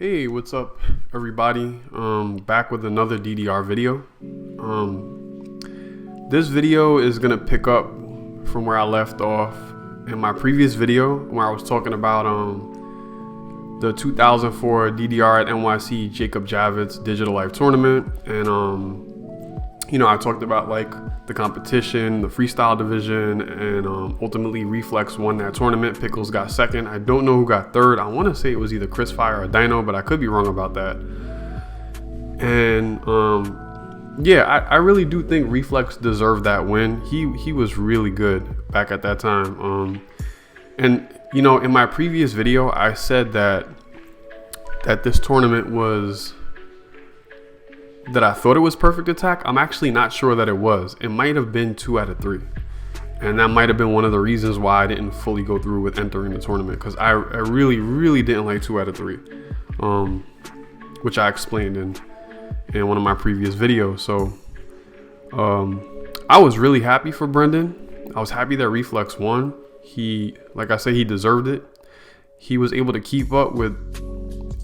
Hey, what's up everybody? Back with another DDR video. This video is gonna pick up from where I left off in my previous video where I was talking about the 2004 DDR at NYC Jacob Javits Digital Life Tournament, and I talked about like the competition, the freestyle division, and ultimately Reflex won that tournament. Pickles got second. I don't know who got third. I want to say it was either Chris Fire or Dino, but I could be wrong about that. And I really do think Reflex deserved that win. He was really good back at that time. And in my previous video, I said that this tournament was, that I thought it was perfect attack. I'm actually not sure that it was. It might have been 2 out of 3. And that might have been one of the reasons why I didn't fully go through with entering the tournament, because I really didn't like 2 out of 3, which I explained in one of my previous videos. So I was really happy for Brendan. I was happy that Reflex won. He, like I said, he deserved it. He was able to keep up with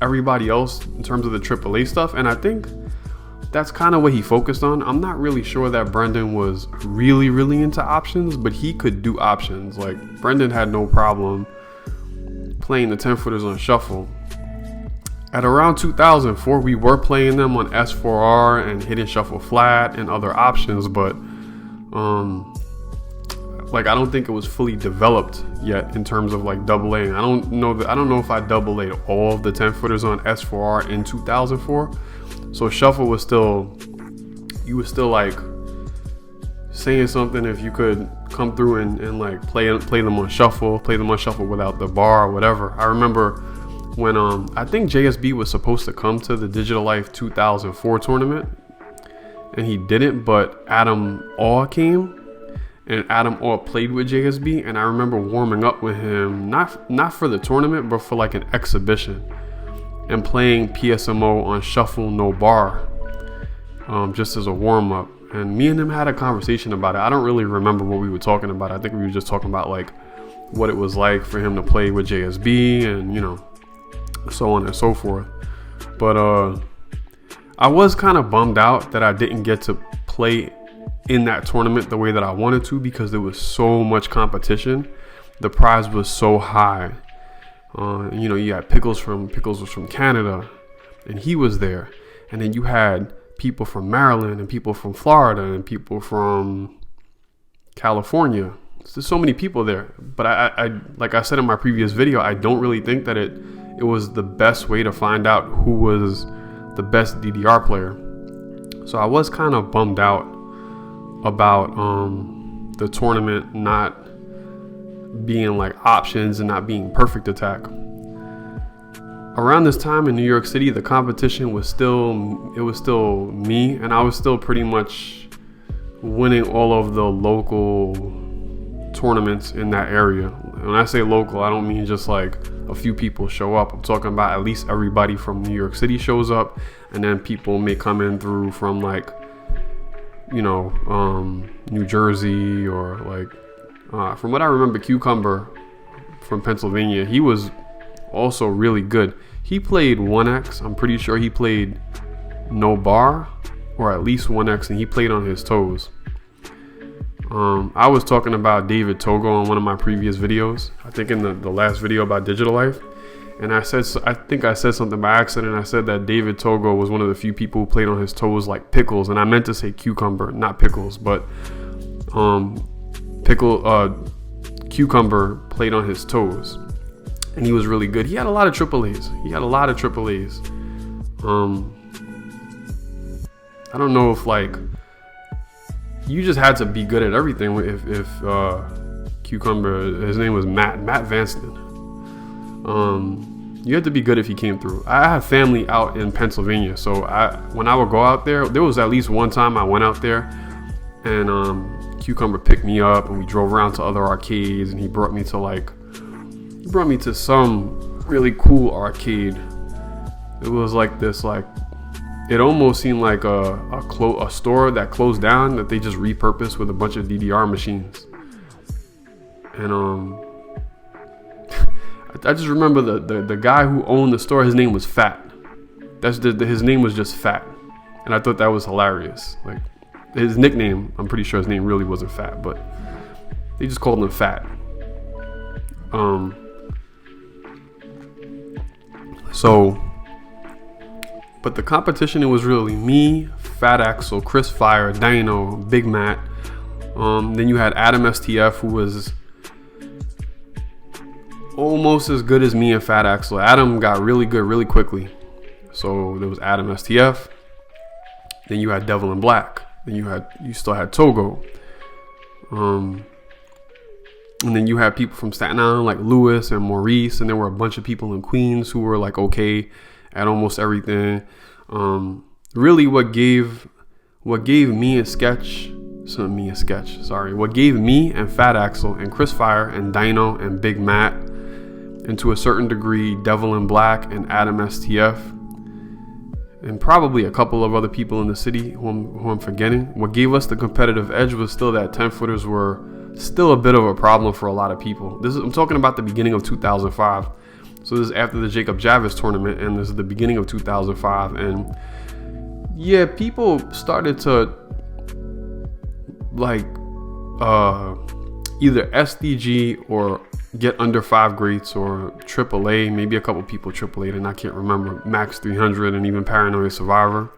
everybody else in terms of the AAA stuff, and I think that's kind of what he focused on. I'm not really sure that Brendan was really into options, but he could do options. Like, Brendan had no problem playing the 10-footers on shuffle. At around 2004, we were playing them on S4R and hidden shuffle flat and other options, but I don't think it was fully developed yet in terms of like double A. I don't know if I double A'd all of the 10-footers on S4R in 2004. So shuffle was still, you was still like saying something if you could come through and like play them on shuffle without the bar or whatever. I remember when I think JSB was supposed to come to the Digital Life 2004 tournament, and he didn't, but Adam Aw came, and Adam Aw played with JSB, and I remember warming up with him, not for the tournament, but for like an exhibition, and playing PSMO on shuffle no bar, just as a warm-up. And me and him had a conversation about it. I don't really remember what we were talking about. I think we were just talking about like what it was like for him to play with JSB and so on and so forth. But I was kind of bummed out that I didn't get to play in that tournament the way that I wanted to, because there was so much competition. The prize was so high. You had Pickles was from Canada, and he was there. And then you had people from Maryland and people from Florida and people from California. There's so many people there. But I like I said in my previous video, I don't really think that it was the best way to find out who was the best DDR player. So I was kind of bummed out about the tournament not being like options and not being perfect attack. Around this time in New York City, the competition was still me, and I was still pretty much winning all of the local tournaments in that area. When I say local, I don't mean just like a few people show up. I'm talking about at least everybody from New York City shows up, and then people may come in through from like New Jersey, or like from what I remember, Qkumbr from Pennsylvania, he was also really good. He played 1X. I'm pretty sure he played no bar, or at least 1X, and he played on his toes. I was talking about David Togo on one of my previous videos, I think in the last video about Digital Life, and I think I said something by accident. I said that David Togo was one of the few people who played on his toes like Pickles, and I meant to say Qkumbr, not Pickles, but Qkumbr played on his toes, and he was really good. He had a lot of AAAs. I don't know if like you just had to be good at everything. If Qkumbr, his name was Matt Vanston. You had to be good if he came through. I have family out in Pennsylvania, so when I would go out there was at least one time I went out there, and Qkumbr picked me up, and we drove around to other arcades, and he brought me to some really cool arcade. It was like this, like, it almost seemed like a store that closed down that they just repurposed with a bunch of DDR machines. And I just remember the guy who owned the store, his name was Fat. his name was just Fat, and I thought that was hilarious. Like his nickname, I'm pretty sure his name really wasn't Fat, but they just called him Fat. But the competition, it was really me, Fat Axel, Chris Fire, Dino, Big Matt. Then you had Adam STF, who was almost as good as me and Fat Axel. Adam got really good really quickly. So there was Adam STF. Then you had Devil in Black. Then you still had Togo. And then you had people from Staten Island like Lewis and Maurice, and there were a bunch of people in Queens who were like okay at almost everything. Really, what gave me and Fat Axel and Chris Fire and Dino and Big Matt, and to a certain degree Devil in Black and Adam STF, and probably a couple of other people in the city who I'm forgetting. What gave us the competitive edge was still that 10-footers were still a bit of a problem for a lot of people. I'm talking about the beginning of 2005. So this is after the Jacob Javits tournament, and this is the beginning of 2005. And yeah, people started to like either SDG or get under 5 greats, or AAA, maybe a couple people AAA, and I can't remember, Max 300 and even Paranoia Survivor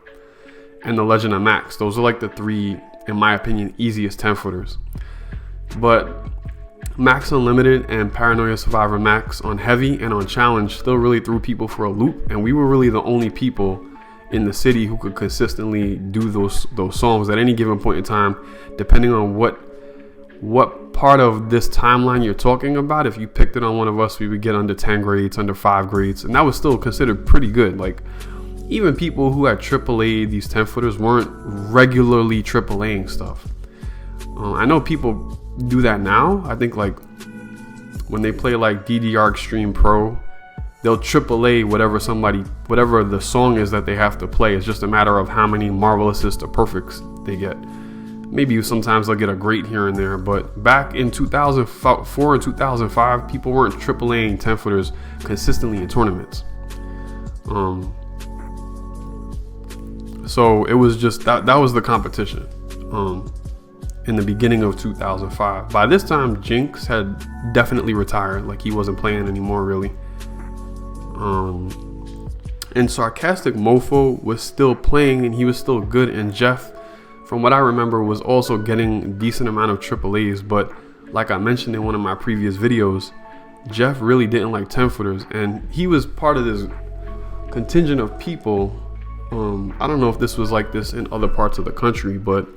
and the Legend of Max. Those are like the 3, in my opinion, easiest 10-footers. But Max Unlimited and Paranoia Survivor Max on heavy and on challenge still really threw people for a loop, and we were really the only people in the city who could consistently do those songs at any given point in time, depending on what part of this timeline you're talking about. If you picked it on one of us, we would get under 10 grades, under 5 grades, and that was still considered pretty good. Like even people who had AAA these 10-footers weren't regularly AAAing stuff. I know people do that now. I think like when they play like DDR Extreme Pro, they'll AAA whatever the song is that they have to play. It's just a matter of how many marvelouses to perfects they get. Maybe sometimes they'll get a great here and there, but back in 2004 and 2005, people weren't AAAing 10-footers consistently in tournaments. So it was just that was the competition. In the beginning of 2005. By this time, Jinx had definitely retired. Like he wasn't playing anymore, really. And Sarcastic Mofo was still playing, and he was still good. And Jeff, from what I remember, was also getting a decent amount of AAAs. But like I mentioned in one of my previous videos, Jeff really didn't like 10-footers, and he was part of this contingent of people. I don't know if this was like this in other parts of the country, but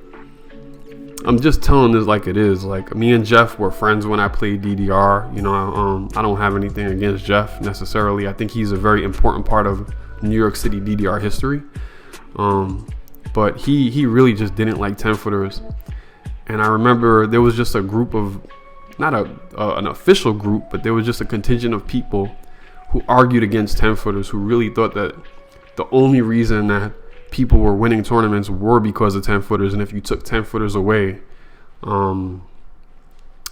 I'm just telling this like it is. Like me and Jeff were friends when I played DDR. You know, I don't have anything against Jeff necessarily. I think he's a very important part of New York City DDR history. But he really just didn't like 10-footers. And I remember there was just a group of, not an official group, but there was just a contingent of people who argued against 10-footers, who really thought that the only reason that people were winning tournaments were because of 10-footers, and if you took 10-footers away, then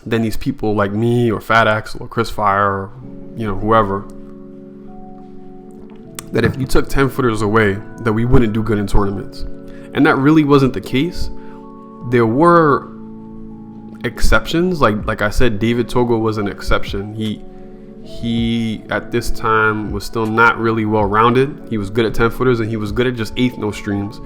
these people like me or Fat Axel or Chris Fire or whoever, that if you took 10-footers away, that we wouldn't do good in tournaments. And that really wasn't the case. There were exceptions. Like I said, David Togo was an exception. He at this time was still not really well rounded. He was good at 10-footers, and he was good at just 8th note streams.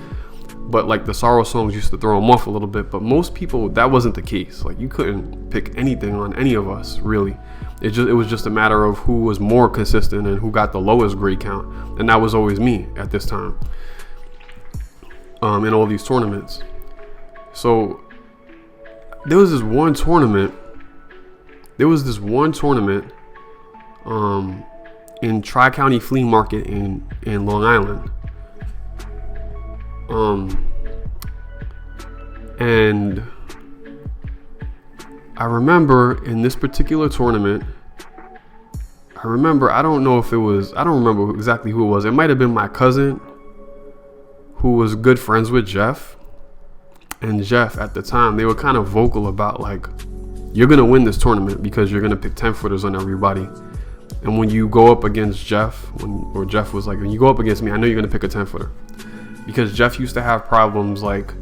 But like the sorrow songs used to throw him off a little bit. But most people, that wasn't the case. Like you couldn't pick anything on any of us, really. It was just a matter of who was more consistent and who got the lowest grade count, and that was always me at this time. In all these tournaments. So there was this one tournament in Tri-County Flea Market in Long Island. And I remember in this particular tournament, I don't remember exactly who it was. It might have been my cousin who was good friends with Jeff. And Jeff at the time, they were kind of vocal about like, you're going to win this tournament because you're going to pick 10-footers on everybody. And when you go up against Jeff, or Jeff was like, when you go up against me, I know you're gonna pick a 10 footer, because Jeff used to have problems like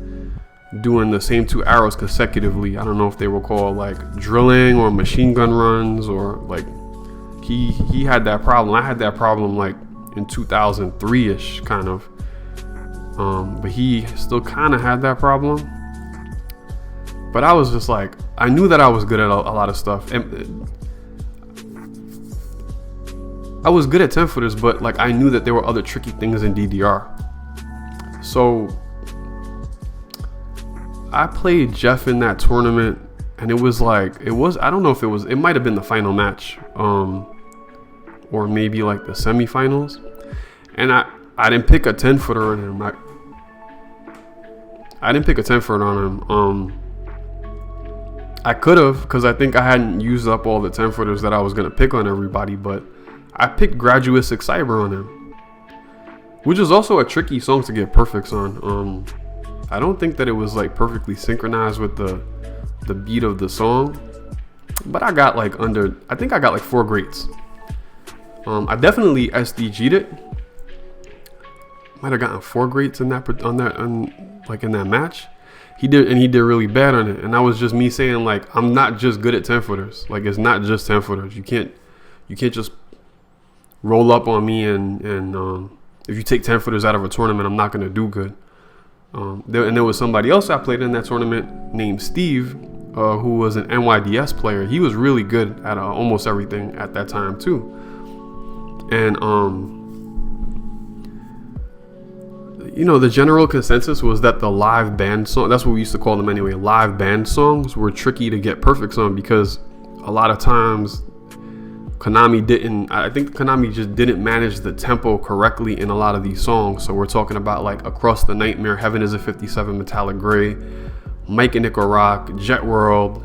doing the same 2 arrows consecutively. I don't know if they were called like drilling or machine gun runs, or like he had that problem. I had that problem like in 2003-ish kind of, but he still kind of had that problem. But I was just like, I knew that I was good at a lot of stuff, and I was good at 10 footers, but like I knew that there were other tricky things in DDR. So I played Jeff in that tournament, and it was I don't know if it might have been the final match, or maybe like the semifinals. And I didn't pick a 10 footer on him. I didn't pick a 10 footer on him. I could have, because I think I hadn't used up all the 10 footers that I was gonna pick on everybody, but I picked Graduate 6 Cyber on him, which is also a tricky song to get perfects on. I don't think that it was like perfectly synchronized with the beat of the song, but I got like 4 greats. I definitely SDG'd it. Might have gotten 4 greats in that match. He did really bad on it, and that was just me saying like, I'm not just good at 10 footers. Like, it's not just 10 footers. You can't just roll up on me and if you take 10 footers out of a tournament, I'm not gonna do good. There was somebody else I played in that tournament named Steve, who was an NYDS player. He was really good at almost everything at that time too. And the general consensus was that the live band song, that's what we used to call them anyway, live band songs were tricky to get perfects on, because a lot of times I think Konami just didn't manage the tempo correctly in a lot of these songs. So we're talking about like Across the Nightmare, Heaven is a 57, Metallic Gray, Mike and Nickel Rock, Jet World.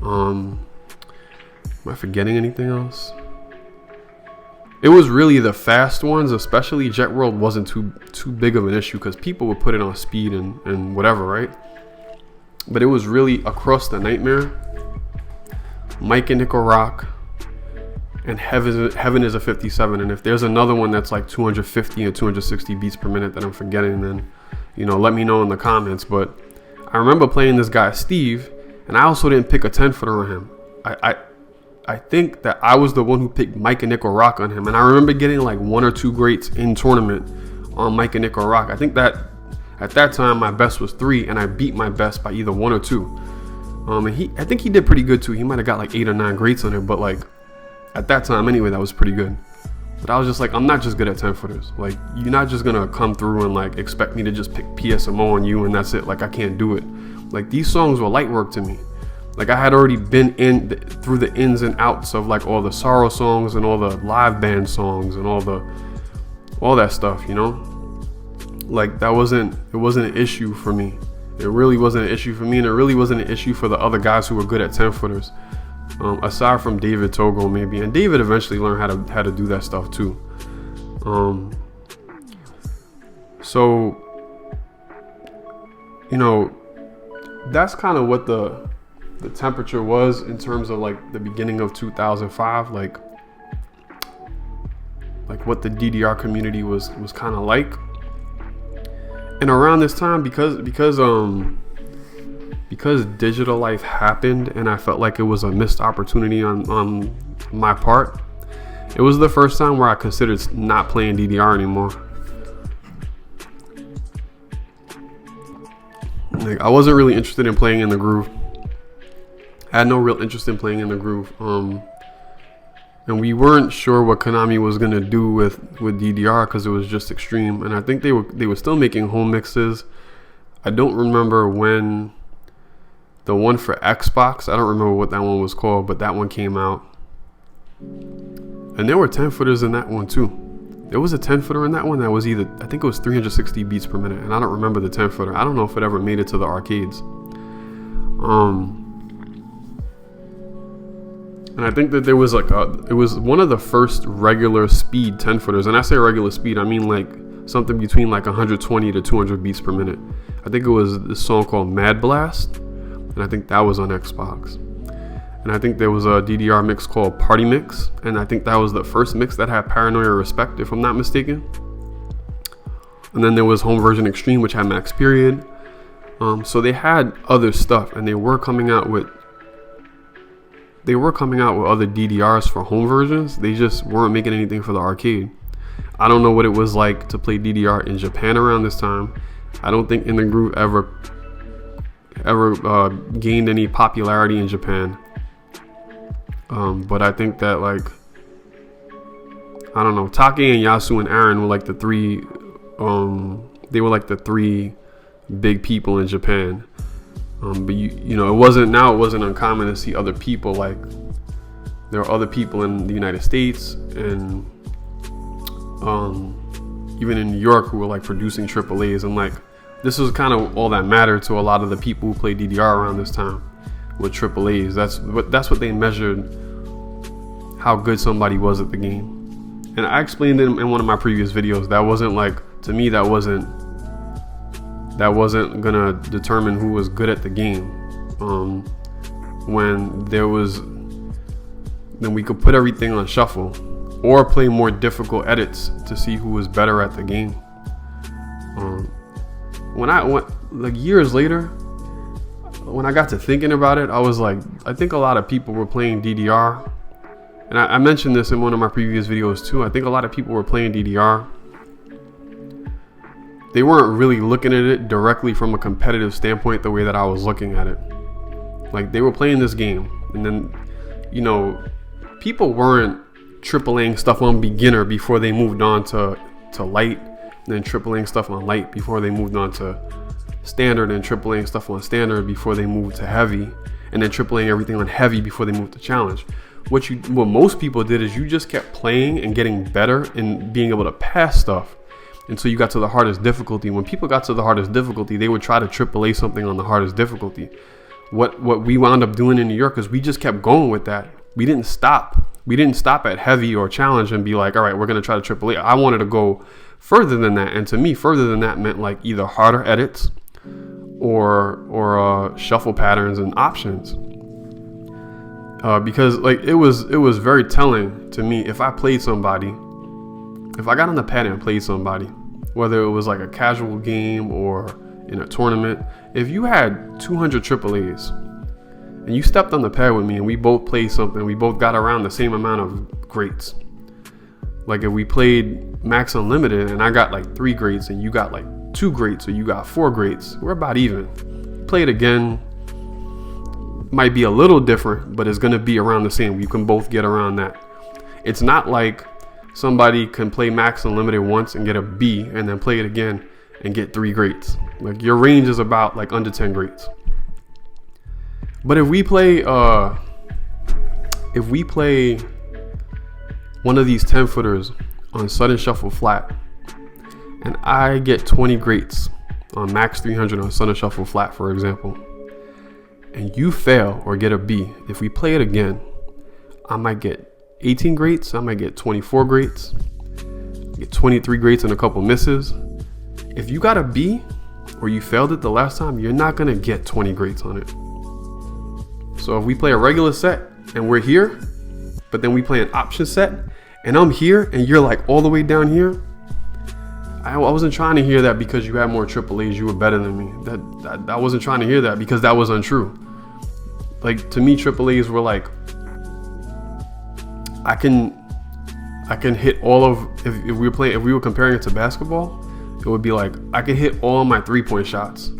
Am I forgetting anything else? It was really the fast ones, especially Jet World wasn't too big of an issue, because people would put it on speed and whatever, right? But it was really Across the Nightmare, Mike and Nickel Rock, and Heaven is a 57. And if there's another one that's like 250 and 260 beats per minute that I'm forgetting, then let me know in the comments. But I remember playing this guy Steve, and I also didn't pick a 10 footer on him. I think that I was the one who picked Mike and Nickel Rock on him, and I remember getting like 1 or 2 greats in tournament on Mike and Nickel Rock. I think that at that time my best was 3, and I beat my best by either 1 or 2. And I think he did pretty good too. He might have got like 8 or 9 greats on it, but like at that time anyway, that was pretty good. But I was just like, I'm not just good at 10 footers. Like, you're not just gonna come through and like expect me to just pick PSMO on you and that's it. Like, I can't do it. Like, these songs were light work to me. Like, I had already been through the ins and outs of like all the Sora songs and all the live band songs and all that stuff, Like, it wasn't an issue for me. It really wasn't an issue for me, and it really wasn't an issue for the other guys who were good at 10 footers. Aside from David Togo maybe, and David eventually learned how to do that stuff too. So that's kind of what the temperature was in terms of like the beginning of 2005, like what the DDR community was kind of like. And around this time, because Digital Life happened and I felt like it was a missed opportunity on my part, it was the first time where I considered not playing DDR anymore. Like, I wasn't really interested in playing in the groove. I had no real interest in playing in the groove. And we weren't sure what Konami was gonna do with DDR, because it was just extreme. And I think they were still making home mixes. I don't remember when the one for Xbox, I don't remember what that one was called, but that one came out. And there were 10 footers in that one too. There was a 10 footer in that one that was I think it was 360 beats per minute, and I don't remember the 10 footer. I don't know if it ever made it to the arcades. And I think that there was it was one of the first regular speed 10 footers. And I say regular speed, I mean like something between like 120 to 200 beats per minute. I think it was this song called Mad Blast, and I think that was on Xbox. And I think there was a DDR mix called Party Mix, and I think that was the first mix that had Paranoia Respect, if I'm not mistaken. And then there was Home Version Extreme, which had Max Period. So they had other stuff, and they were coming out with other DDRs for home versions. They just weren't making anything for the arcade. I don't know what it was like to play DDR in Japan around this time. I don't think In the Groove ever gained any popularity in Japan. But I think that, like, I don't know, Take and Yasu and Aaron were like the three. They were like the three big people in Japan. But you know, it wasn't uncommon to see other people. Like, there are other people in the United States and even in New York who were like producing AAAs, and like this was kind of all that mattered to a lot of the people who played DDR around this time with AAAs. That's what they measured how good somebody was at the game. And I explained it in one of my previous videos. That wasn't like, to me, that wasn't gonna determine who was good at the game. Then we could put everything on shuffle or play more difficult edits to see who was better at the game. Like years later, when I got to thinking about it, I was like, I think a lot of people were playing DDR. And I mentioned this in one of my previous videos too. I think a lot of people were playing DDR. They weren't really looking at it directly from a competitive standpoint the way that I was looking at it. Like, they were playing this game, and then, you know, people weren't AAAing stuff on beginner before they moved on to light, and then AAAing stuff on light before they moved on to standard, and AAAing stuff on standard before they moved to heavy, and then AAAing everything on heavy before they moved to challenge. What most people did is you just kept playing and getting better and being able to pass stuff until you got to the hardest difficulty. When people got to the hardest difficulty, they would try to AAA something on the hardest difficulty. What we wound up doing in New York is we just kept going with that. We didn't stop. We didn't stop at heavy or challenge and be like, all right, we're going to try to AAA. I wanted to go further than that. And to me, further than that meant like either harder edits or shuffle patterns and options. Because like it was very telling to me if I got on the pad and played somebody, whether it was like a casual game or in a tournament, if you had 200 AAAs and you stepped on the pad with me and we both played something, we both got around the same amount of greats. Like if we played Max Unlimited and I got like 3 greats and you got like 2 greats or you got 4 greats, we're about even. Play it again, might be a little different, but it's going to be around the same. We can both get around that. It's not like somebody can play Max Unlimited once and get a B and then play it again and get 3 greats. Like your range is about like under 10 greats. But if we play one of these 10 footers on sudden shuffle flat and I get 20 greats on max 300 on sudden shuffle flat, for example, and you fail or get a B, if we play it again, I might get 18 greats, I might get 24 greats, get 23 greats and a couple misses. If you got a B or you failed it the last time, you're not gonna get 20 greats on it. So if we play a regular set and we're here, but then we play an option set and I'm here and you're like all the way down here, I wasn't trying to hear that because you had more AAAs, you were better than me. I wasn't trying to hear that because that was untrue. Like, to me, AAAs were like, I can hit all of, if we were comparing it to basketball, it would be like I could hit all my 3-point shots.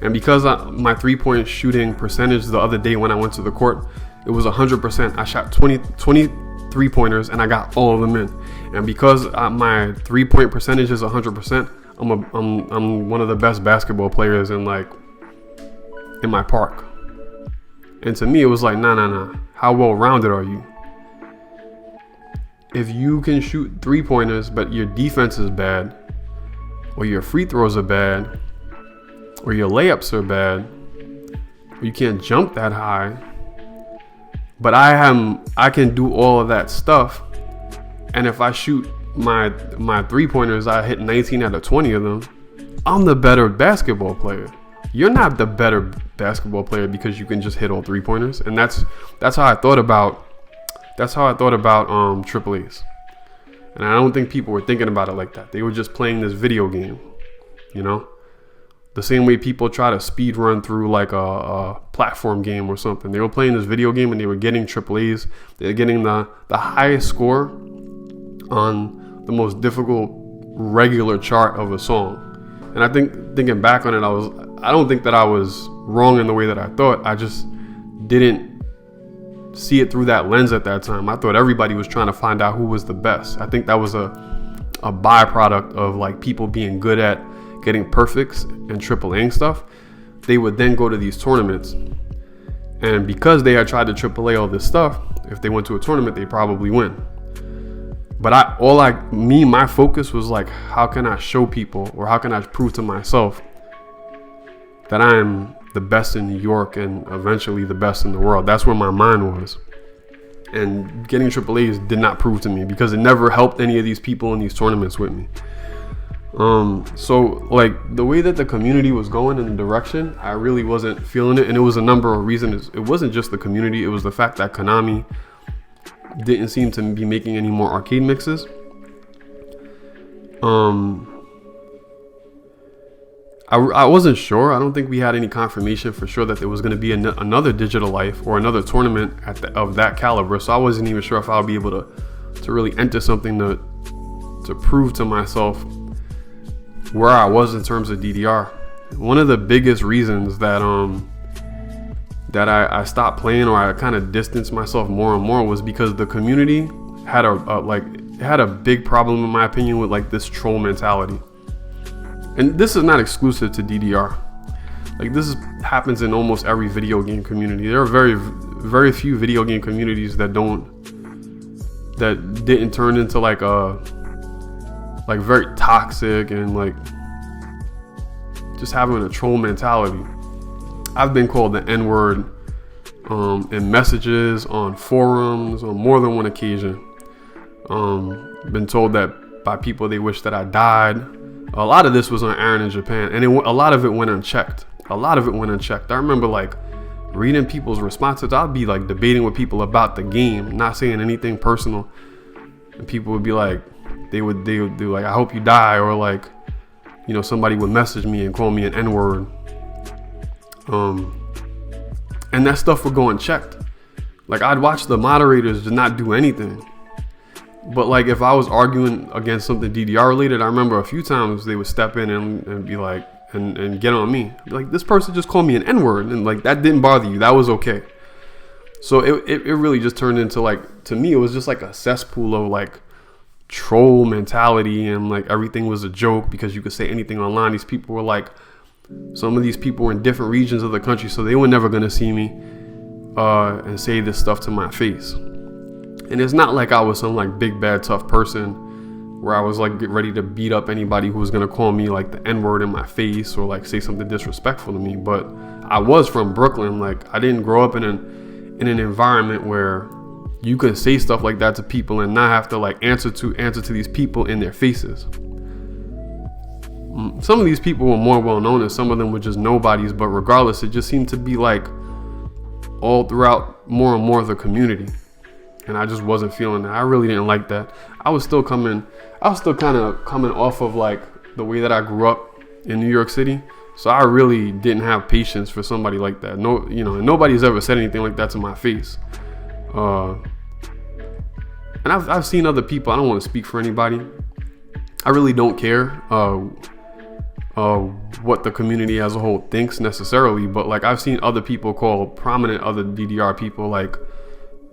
And because my 3-point shooting percentage the other day when I went to the court, it was 100%. I shot 20 3-pointers and I got all of them in. And because my 3-point percentage is 100%, I'm one of the best basketball players in my park. And to me, it was like, nah. How well-rounded are you? If you can shoot 3-pointers, but your defense is bad, or your free throws are bad, or your layups are bad, or you can't jump that high, but I can do all of that stuff, and if I shoot my 3-pointers, I hit 19 out of 20 of them, I'm the better basketball player. you're not the better basketball player because you can just hit all 3-pointers. And that's how I thought about Triple A's. And I don't think people were thinking about it like that. They were just playing this video game, you know? The same way people try to speed run through like a platform game or something. They were playing this video game and they were getting Triple A's. They're getting the highest score on the most difficult regular chart of a song. And I think thinking back on it, I don't think that I was wrong in the way that I thought. I just didn't see it through that lens at that time. I thought everybody was trying to find out who was the best. I think that was a byproduct of like people being good at getting perfects and triple A stuff. They would then go to these tournaments, and because they had tried to triple A all this stuff, if they went to a tournament, they probably win. But my focus was like, how can I show people, or how can I prove to myself that I'm the best in New York and eventually the best in the world? That's where my mind was. And getting Triple A's did not prove to me, because it never helped any of these people in these tournaments with me. So like the way that the community was going in the direction, I really wasn't feeling it. And it was a number of reasons. It wasn't just the community. It was the fact that Konami didn't seem to be making any more arcade mixes. I wasn't sure. I don't think we had any confirmation for sure that there was going to be another Digital Life or another tournament of that caliber. So I wasn't even sure if I would be able to really enter something to prove to myself where I was in terms of DDR. One of the biggest reasons that I stopped playing, or I kind of distanced myself more and more, was because the community had a big problem, in my opinion, with like this troll mentality. And this is not exclusive to DDR. Like this happens in almost every video game community. There are very, very few video game communities that didn't turn into like very toxic and like just having a troll mentality. I've been called the N-word in messages, on forums, on more than one occasion. Been told that by people they wish that I died. A lot of this was on Aaron in Japan, and a lot of it went unchecked. I remember like reading people's responses. I'd be like debating with people about the game, not saying anything personal, and people would be like, they would do like, I hope you die, or like, you know, somebody would message me and call me an N-word. And that stuff would go unchecked. Like I'd watch the moderators just not do anything. But like if I was arguing against something DDR related, I remember a few times they would step in and be like, and get on me. Be like, this person just called me an N-word, and like that didn't bother you. That was okay. So it really just turned into like, to me, it was just like a cesspool of like troll mentality, and like everything was a joke because you could say anything online. These people were like, some of these people were in different regions of the country, so they were never gonna see me and say this stuff to my face. And it's not like I was some like big bad tough person where I was like ready to beat up anybody who was gonna call me like the N-word in my face or like say something disrespectful to me. But I was from Brooklyn. Like I didn't grow up in an environment where you can say stuff like that to people and not have to like answer to these people in their faces. Some of these people were more well known, and some of them were just nobodies, but regardless, it just seemed to be like all throughout more and more of the community. And I just wasn't feeling that. I really didn't like that. I was still kind of coming off of like the way that I grew up in New York City. So I really didn't have patience for somebody like that. No, you know, and nobody's ever said anything like that to my face. And I've seen other people. I don't want to speak for anybody. I really don't care what the community as a whole thinks necessarily, but like I've seen other people call prominent other DDR people like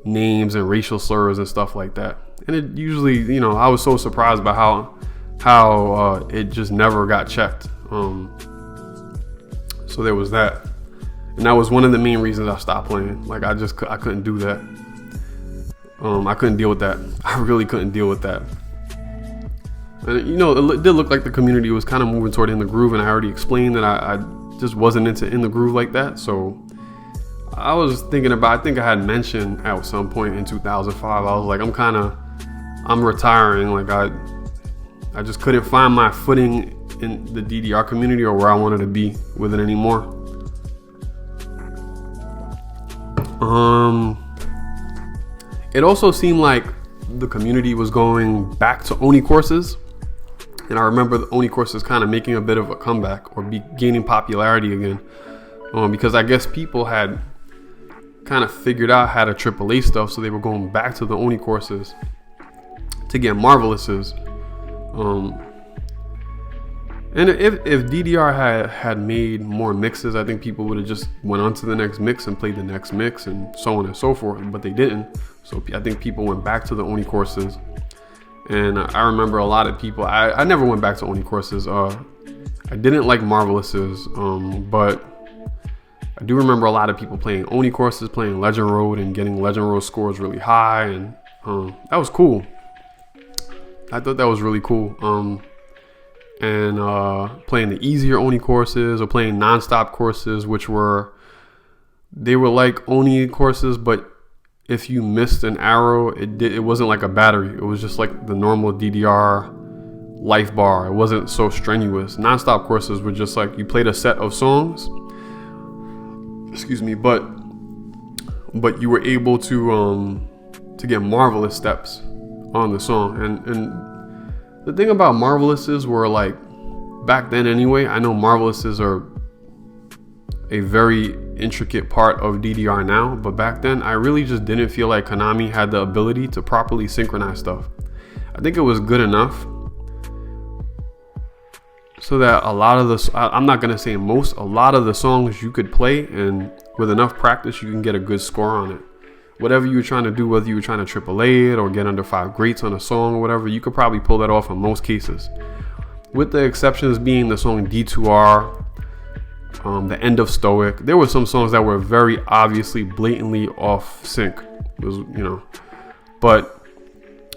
names and racial slurs and stuff like that. And it usually, you know, I was so surprised by how it just never got checked. So there was that. And that was one of the main reasons I stopped playing. Like I couldn't do that. I couldn't deal with that. I really couldn't deal with that. And you know, it did look like the community was kind of moving toward In the Groove, and I already explained that I just wasn't into In the Groove like that. So I was thinking about, I think I had mentioned at some point in 2005, I was like, I'm retiring. Like I just couldn't find my footing in the DDR community or where I wanted to be with it anymore. It also seemed like the community was going back to Oni courses. And I remember the Oni courses kind of making a bit of a comeback or gaining popularity again. Because I guess people had kind of figured out how to AAA stuff. So they were going back to the Oni courses to get Marvelouses. And if DDR had made more mixes, I think people would have just went on to the next mix and played the next mix and so on and so forth. But they didn't. So I think people went back to the Oni courses. And I remember a lot of people, I never went back to Oni courses. I didn't like Marvelouses, but I do remember a lot of people playing Oni courses, playing Legend Road and getting Legend Road scores really high. And that was cool. I thought that was really cool. And playing the easier Oni courses or playing non-stop courses, they were like Oni courses, but if you missed an arrow, it wasn't like a battery. It was just like the normal DDR life bar. It wasn't so strenuous. Non-stop courses were just like you played a set of songs. Excuse me, but you were able to get marvelous steps on the song. And the thing about Marvelouses were like back then anyway, I know Marvelouses are a very intricate part of DDR now, but back then I really just didn't feel like Konami had the ability to properly synchronize stuff. I think it was good enough so that a lot of I'm not gonna say most, a lot of the songs you could play, and with enough practice you can get a good score on it. Whatever you were trying to do, whether you were trying to AAA it or get under 5 greats on a song or whatever, you could probably pull that off in most cases. With the exceptions being the song D2R, the end of Stoic. There were some songs that were very obviously blatantly off sync. It was, but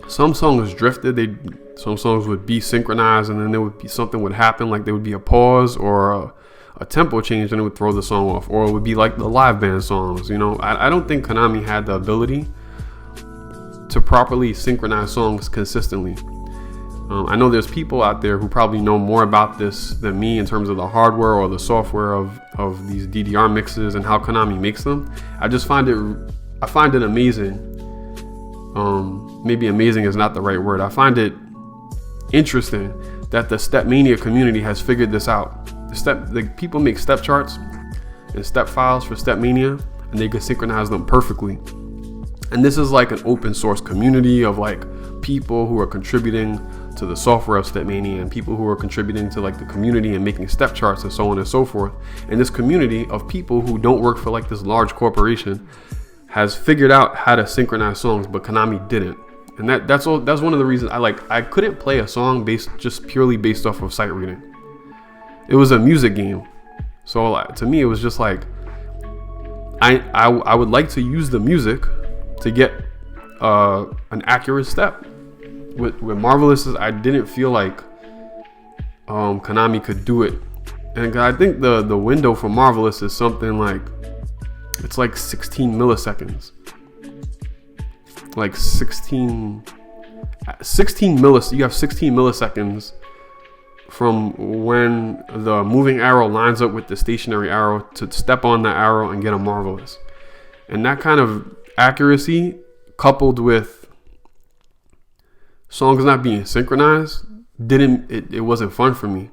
some songs drifted. Some songs would be synchronized, and then there would be something would happen, like there would be a pause or a tempo change, and it would throw the song off. Or it would be like the live band songs. I don't think Konami had the ability to properly synchronize songs consistently. I know there's people out there who probably know more about this than me in terms of the hardware or the software of these DDR mixes and how Konami makes them. I find it amazing. Maybe amazing is not the right word. I find it interesting that the Stepmania community has figured this out. The people make step charts and step files for Stepmania, and they can synchronize them perfectly. And this is like an open source community of like people who are contributing to the software of Stepmania and people who are contributing to like the community and making step charts and so on and so forth. And this community of people who don't work for like this large corporation has figured out how to synchronize songs, but Konami didn't. And that's one of the reasons I couldn't play a song purely based off of sight reading. It was a music game. So to me, it was just like, I would like to use the music to get an accurate step. With Marvelouses, I didn't feel like Konami could do it. And I think the window for Marvelous is something like, it's like 16 milliseconds. Like 16 millis. You have 16 milliseconds from when the moving arrow lines up with the stationary arrow to step on the arrow and get a Marvelous. And that kind of accuracy, coupled with songs not being synchronized, it wasn't fun for me.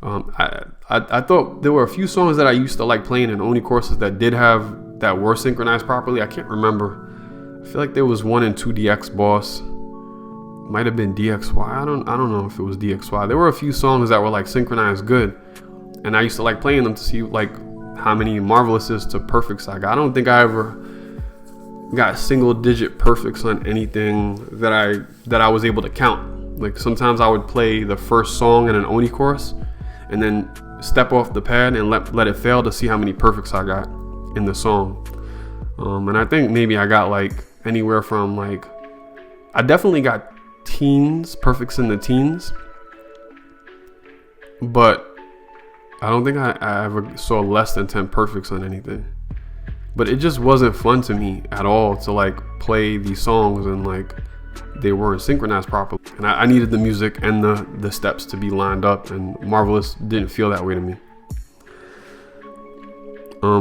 I thought there were a few songs that I used to like playing in Oni courses that were synchronized properly. I can't remember. I feel like there was one in 2DX Boss. Might have been DXY. I don't know if it was DXY. There were a few songs that were like synchronized good, and I used to like playing them to see like how many Marvelouses to perfects I got. I don't think I ever got single digit perfects on anything that I was able to count. Like sometimes I would play the first song in an Oni course and then step off the pad and let it fail to see how many perfects I got in the song. And I think maybe I got like anywhere from like, I definitely got perfects in the teens, but I don't think I ever saw less than 10 perfects on anything. But it just wasn't fun to me at all to like play these songs and like they weren't synchronized properly. And I needed the music and the steps to be lined up, and Marvelous didn't feel that way to me.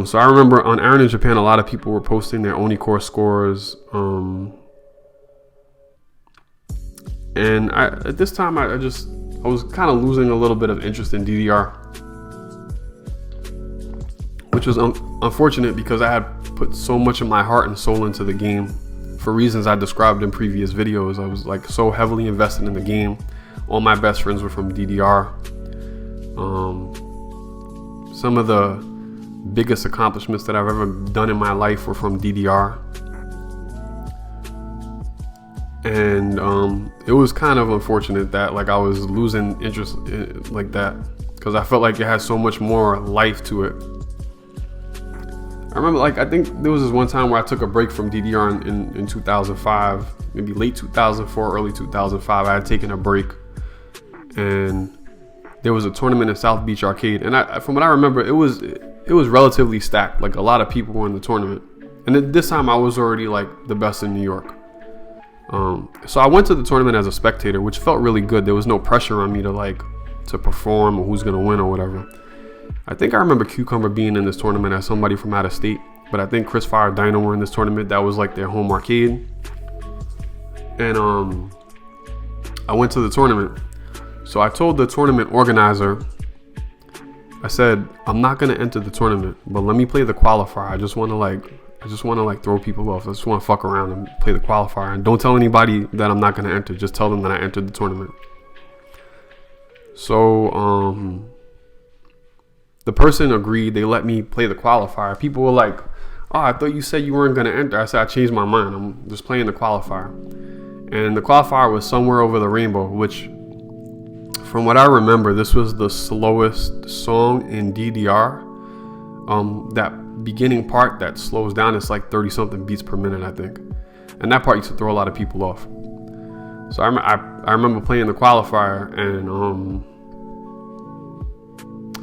So I remember on Aaron in Japan, a lot of people were posting their Oni-core scores. And at this time, I was kind of losing a little bit of interest in DDR, which was unfortunate because I had put so much of my heart and soul into the game. For reasons I described in previous videos, I was like so heavily invested in the game. All my best friends were from DDR. Some of the biggest accomplishments that I've ever done in my life were from DDR. And it was kind of unfortunate that like I was losing interest like that, because I felt like it had so much more life to it. I remember, like, I think there was this one time where I took a break from DDR in 2005, maybe late 2004, early 2005. I had taken a break, and there was a tournament in South Beach Arcade, and from what I remember, it was relatively stacked. Like, a lot of people were in the tournament, and at this time I was already like the best in New York. So I went to the tournament as a spectator, which felt really good. There was no pressure on me to perform or who's gonna win or whatever. I think I remember Qkumbr being in this tournament as somebody from out of state, but I think Chris Fire Dino were in this tournament. That was like their home arcade. And I went to the tournament. So I told the tournament organizer, I said, I'm not gonna enter the tournament, but let me play the qualifier. I just wanna throw people off. I just wanna fuck around and play the qualifier. And don't tell anybody that I'm not gonna enter. Just tell them that I entered the tournament. So the person agreed. They let me play the qualifier. People were like, oh, I thought you said you weren't going to enter. I said, I changed my mind. I'm just playing the qualifier. And the qualifier was Somewhere Over the Rainbow, which, from what I remember, this was the slowest song in DDR. That beginning part that slows down, it's like 30 something beats per minute, I think. And that part used to throw a lot of people off. So I remember playing the qualifier, and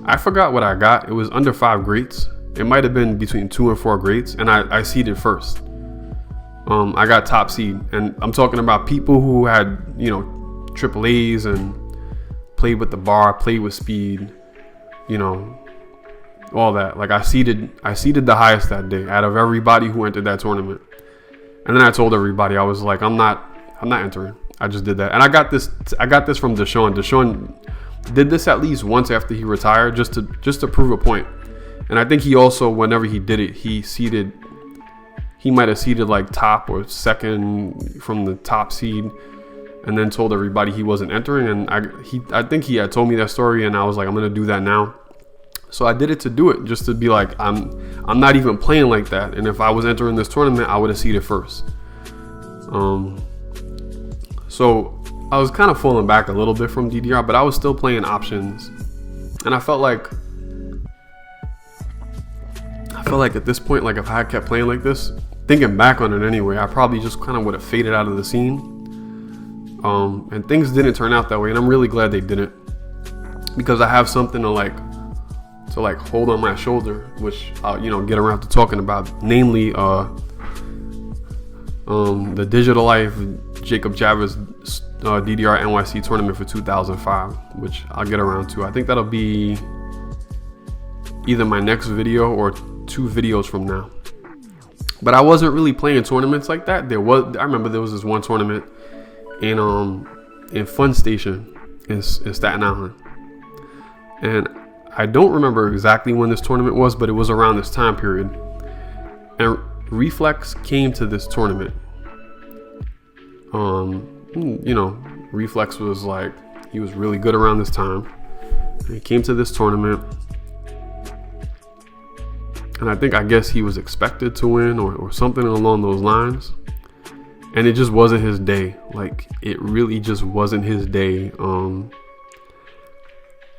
I forgot what I got. It was under 5 greats. It might have been between 2 and 4 greats, and I seeded first. I got top seed, and I'm talking about people who had, triple A's and played with the bar, played with speed, all that. Like I seeded the highest that day out of everybody who entered that tournament. And then I told everybody, I was like, I'm not entering. I just did that, and I got this from Deshaun. Deshaun did this at least once after he retired, just to prove a point. And I think he also, whenever he did it, he might have seeded like top or second from the top seed, and then told everybody he wasn't entering. And I think he had told me that story, and I was like, I'm gonna do that now. So I did it to do it, just to be like, I'm not even playing like that. And if I was entering this tournament, I would have seeded first. So I was kind of falling back a little bit from DDR, but I was still playing options. And I felt like at this point, like if I had kept playing like this, thinking back on it anyway, I probably just kind of would have faded out of the scene. And things didn't turn out that way, and I'm really glad they didn't, because I have something to hold on my shoulder, which I'll get around to talking about, namely the Digital Life Jacob Javits DDR NYC tournament for 2005, which I'll get around to. I think that'll be either my next video or 2 videos from now. But I wasn't really playing tournaments like that. I remember there was this one tournament in Fun Station in Staten Island, and I don't remember exactly when this tournament was, but it was around this time period. And Reflex came to this tournament. Reflex was like, he was really good around this time. He came to this tournament, and I guess he was expected to win or something along those lines. And it just wasn't his day. Like, it really just wasn't his day.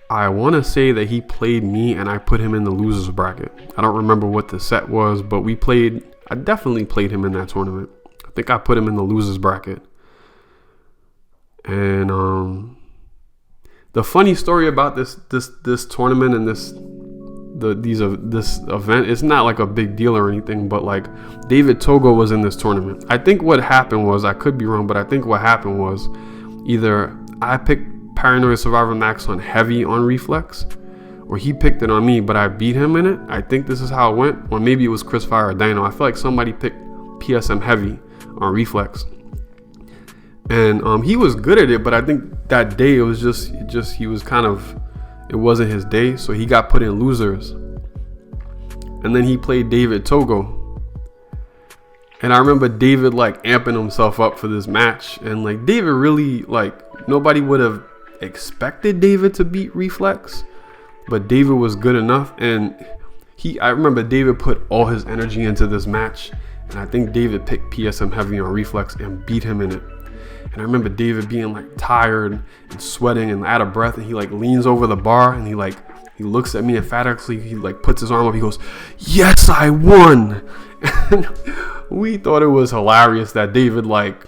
I want to say that he played me and I put him in the losers bracket. I don't remember what the set was, but I definitely played him in that tournament. I think I put him in the losers bracket. And the funny story about this tournament and this event. It's not like a big deal or anything, but like David Togo was in this tournament. I think what happened was, I could be wrong, but I think what happened was either I picked Paranoia Survivor Max on heavy on reflex, or he picked it on me, but I beat him in it. I think this is how it went. Or maybe it was Chris Fire or Dino. I feel like somebody picked PSM heavy on reflex, and he was good at it, but I think that day it was just he was kind of, it wasn't his day, so he got put in losers. And then he played David Togo, and I remember David like amping himself up for this match, and like David really, like, nobody would have expected David to beat reflex, but David was good enough. And I remember David put all his energy into this match, and I think David picked PSM heavy on reflex and beat him in it. And I remember David being like tired and sweating and out of breath, and he like leans over the bar and he looks at me emphatically. He like puts his arm up. He goes, "Yes, I won." And we thought it was hilarious that David like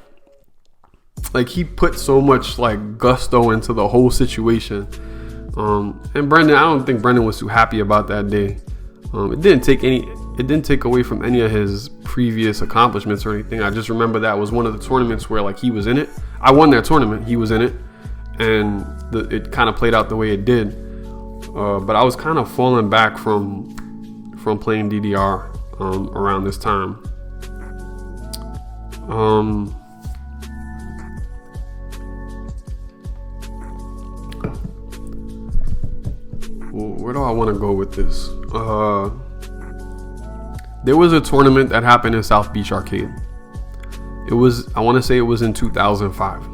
he put so much like gusto into the whole situation. And Brendan, I don't think Brendan was too happy about that day. It didn't take away from any of his previous accomplishments or anything. I just remember that was one of the tournaments where like he was in it. I won that tournament. He was in it, and it kind of played out the way it did. But I was kind of falling back from playing DDR around this time. Where do I want to go with this? There was a tournament that happened in South Beach Arcade. I want to say it was in 2005.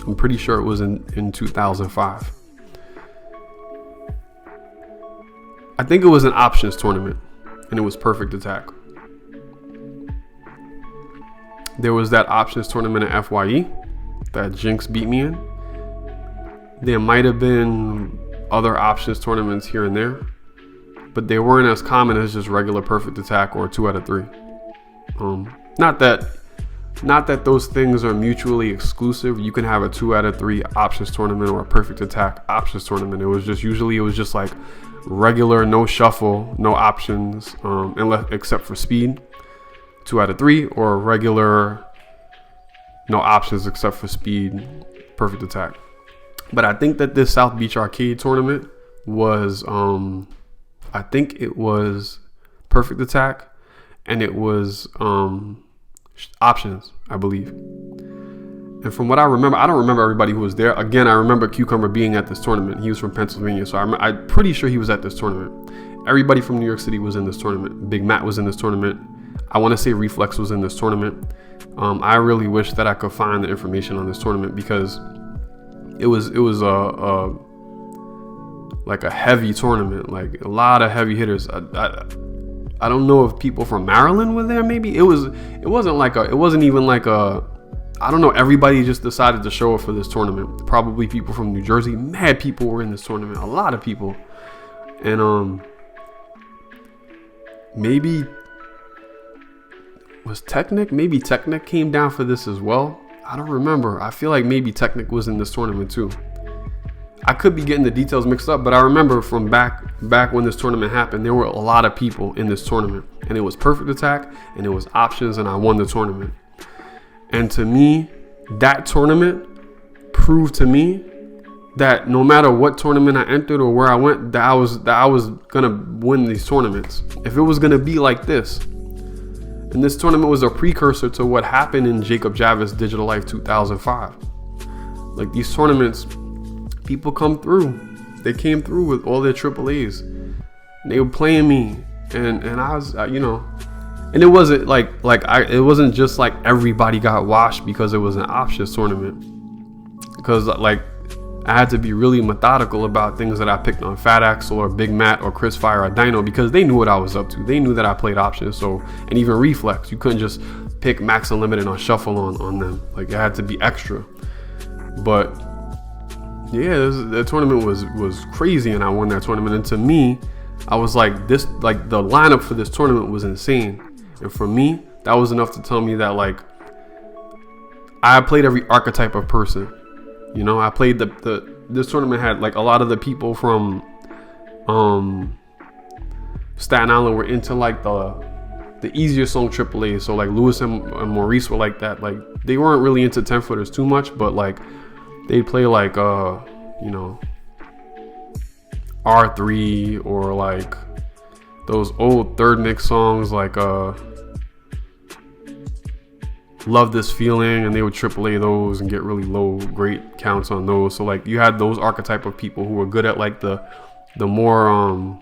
I'm pretty sure it was in 2005. I think it was an options tournament, and it was Perfect Attack. There was that options tournament at FYE that Jinx beat me in. There might have been other options tournaments here and there, but they weren't as common as just regular Perfect Attack or 2 out of 3. Not that those things are mutually exclusive. You can have a 2 out of 3 options tournament or a Perfect Attack options tournament. It was just like regular, no shuffle, no options, except for speed, 2 out of 3, or regular, no options except for speed, Perfect Attack. But I think that this South Beach Arcade tournament was, I think it was Perfect Attack, and it was options, I believe. And from what I remember, I don't remember everybody who was there. Again, I remember Qkumbr being at this tournament. He was from Pennsylvania, so I'm pretty sure he was at this tournament. Everybody from New York City was in this tournament. Big Matt was in this tournament. I want to say Reflex was in this tournament. I really wish that I could find the information on this tournament, because it was like a heavy tournament, like a lot of heavy hitters. I don't know if people from Maryland were there. Maybe it wasn't even like a, I don't know. Everybody just decided to show up for this tournament. Probably people from New Jersey. Mad people were in this tournament. A lot of people. And maybe was Technic? Maybe Technic came down for this as well. I don't remember. I feel like maybe Technic was in this tournament too. I could be getting the details mixed up, but I remember from back when this tournament happened, there were a lot of people in this tournament, and it was Perfect Attack and it was options, and I won the tournament. And to me, that tournament proved to me that no matter what tournament I entered or where I went, that I was gonna win these tournaments. If it was gonna be like this, and this tournament was a precursor to what happened in Jacob Javis Digital Life 2005. Like, these tournaments, people come through. They came through with all their AAAs. And they were playing me, and I was, and it wasn't it wasn't just like everybody got washed because it was an options tournament. Because like, I had to be really methodical about things that I picked on Fat Axel or Big Matt or Chris Fire or Dino, because they knew what I was up to. They knew that I played options. So, and even Reflex, you couldn't just pick Max Unlimited on shuffle on them. Like, it had to be extra. But yeah, the tournament was crazy, and I won that tournament. And to me, I was like, the lineup for this tournament was insane. And for me, that was enough to tell me that, like, I played every archetype of person. I played this tournament had like a lot of the people from Staten Island were into like the easier song AAA. So like Lewis and Maurice were like that. Like they weren't really into 10 footers too much, but like they'd play like you know, R3 or like those old third mix songs like Love This Feeling, and they would AAA those and get really low great counts on those. So like you had those archetype of people who were good at like the more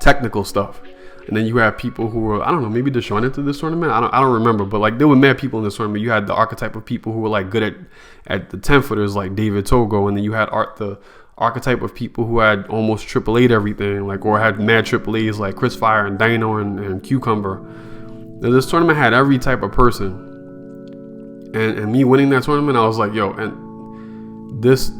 technical stuff. And then you have people who were, I don't know, maybe Deshaun into this tournament. I don't remember, but like there were mad people in this tournament. You had the archetype of people who were like good at the 10 footers, like David Togo, and then you had the archetype of people who had almost AAA'd everything, like, or had mad AAA's like Chris Fire and Dino and Qkumbr. Now, this tournament had every type of person, and me winning that tournament, I was like, yo, and this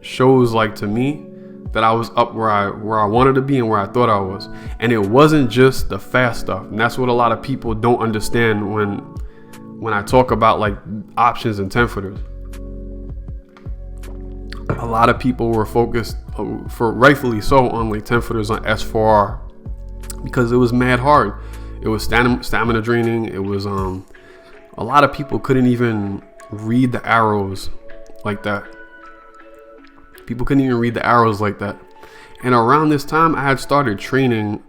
shows like to me that I was up where I wanted to be and where I thought I was. And it wasn't just the fast stuff. And that's what a lot of people don't understand when I talk about like options and 10 footers. A lot of people were focused, for rightfully so, on like 10 footers on S4R because it was mad hard. It was stamina draining. It was a lot of people couldn't even read the arrows like that. People couldn't even read the arrows like that. And around this time, I had started training,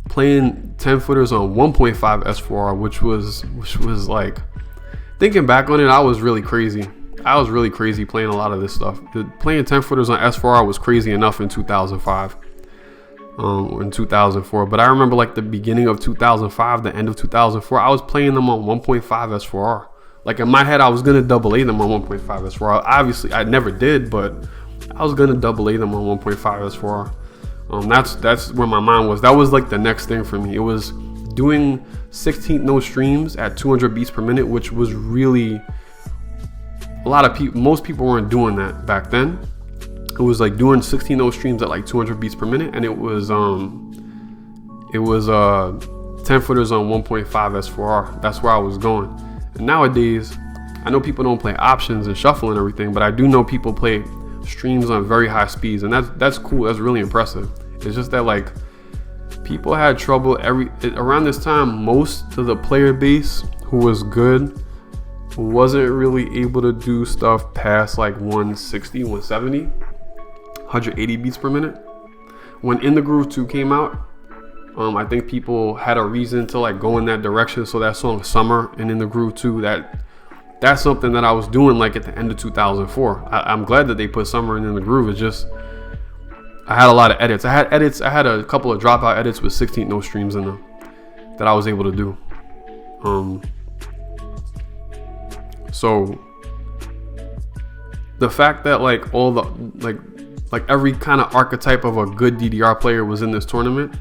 playing 10 footers on 1.5 S4R, which was like, thinking back on it, I was really crazy. I was really crazy playing a lot of this stuff. Playing 10 footers on S4R was crazy enough in 2005, in 2004. But I remember like the beginning of 2005, the end of 2004, I was playing them on 1.5 S4R. Like in my head, I was gonna AA them on 1.5 S4R. Obviously, I never did, but I was gonna AA them on 1.5 S4R. That's where my mind was. That was like the next thing for me. It was doing 16th note streams at 200 beats per minute, which was really a lot of people. Most people weren't doing that back then. It was like doing 16 note streams at like 200 beats per minute, and it was 10 footers on 1.5 S4R. That's where I was going. And nowadays, I know people don't play options and shuffle and everything, but I do know people play streams on very high speeds, and that's cool. That's really impressive. It's just that like people had trouble around this time. Most of the player base who was good wasn't really able to do stuff past like 160, 170, 180 beats per minute. When In the Groove 2 came out, I think people had a reason to like go in that direction. So that song Summer and In the Groove 2, that's something that I was doing like at the end of 2004. I'm glad that they put Summer and In the Groove. It's just I had a lot of edits. I had a couple of dropout edits with 16 note streams in them that I was able to do. So the fact that like all the like every kind of archetype of a good DDR player was in this tournament,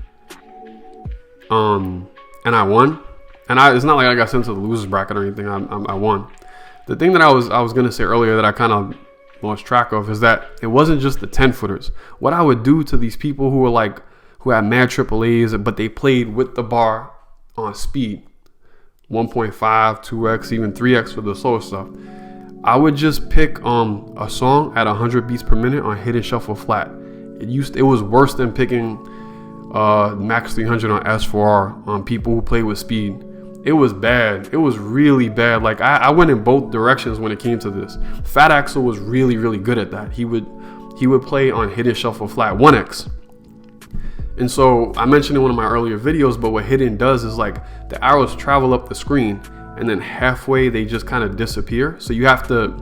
and I won. And it's not like I got sent to the losers bracket or anything. I won. The thing that I was gonna say earlier that I kind of lost track of is that it wasn't just the 10 footers. What I would do to these people who had mad AAAs, but they played with the bar on speed, 1.5, 2x, even 3x for the slow stuff. I would just pick a song at 100 beats per minute on hidden shuffle flat. It was worse than picking max 300 on S4R on people who play with speed. It was bad. It was really bad. Like I went in both directions when it came to this. Fat Axel was really, really good at that. He would play on hidden shuffle flat 1x. And so I mentioned in one of my earlier videos, but what hidden does is like the arrows travel up the screen and then halfway they just kind of disappear. So you have to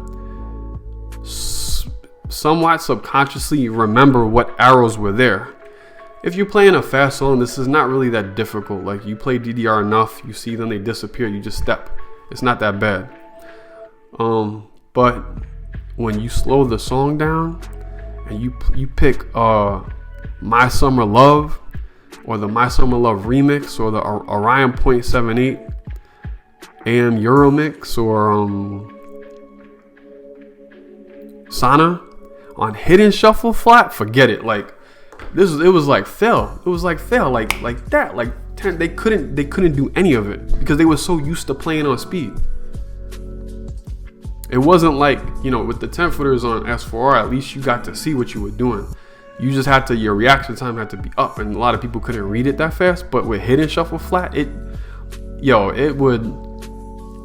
somewhat subconsciously remember what arrows were there. If you're playing a fast song, this is not really that difficult. Like you play DDR enough, you see them, they disappear, you just step. It's not that bad. But when you slow the song down and you pick My Summer Love or the My Summer Love remix or the Orion .78 AM Euro mix or Sana on hidden shuffle flat, forget it. Like it was like fail. It was like fail, like that. Like 10, they couldn't do any of it because they were so used to playing on speed. It wasn't like, with the 10 footers on S4R, at least you got to see what you were doing. you just had to, your reaction time had to be up, and a lot of people couldn't read it that fast. But with hidden shuffle flat, it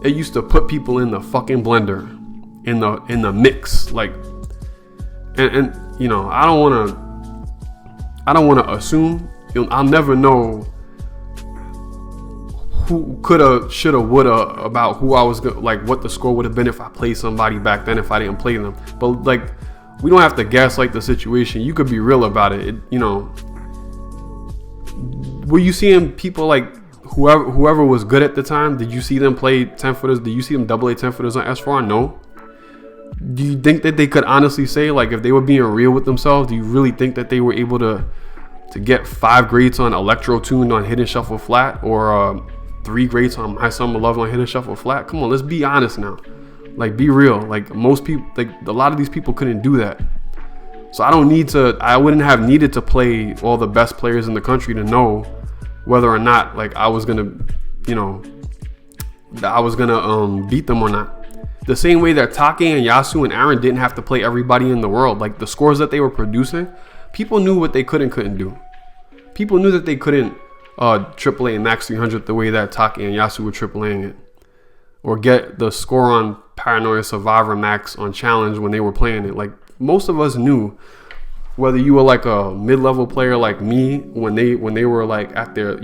used to put people in the fucking blender, in the mix, like, and you know, I don't want to assume. I'll never know who coulda, shoulda, woulda about who I was like, what the score would have been if I played somebody back then if I didn't play them. But like, we don't have to gaslight the situation. You could be real about it. You know, were you seeing people like whoever was good at the time? Did you see them play 10-footers? Did you see them AA 10-footers on S4R? No. Do you think that they could honestly say, like, if they were being real with themselves, do you really think that they were able to get 5 grades on Electro Tuned on Hidden Shuffle Flat, or 3 grades on My Summer Love on Hidden Shuffle Flat? Come on, let's be honest now. Like, be real. Like, most people, like, a lot of these people couldn't do that. So I wouldn't have needed to play all the best players in the country to know whether or not, like, I was gonna beat them or not. The same way that Take and Yasu and Aaron didn't have to play everybody in the world. Like, the scores that they were producing, people knew what they couldn't do. People knew that they couldn't AAA and Max 300 the way that Take and Yasu were AAAing it, or get the score on Paranoia Survivor Max on Challenge when they were playing it. Like, most of us knew, whether you were like a mid-level player like me when they were like at their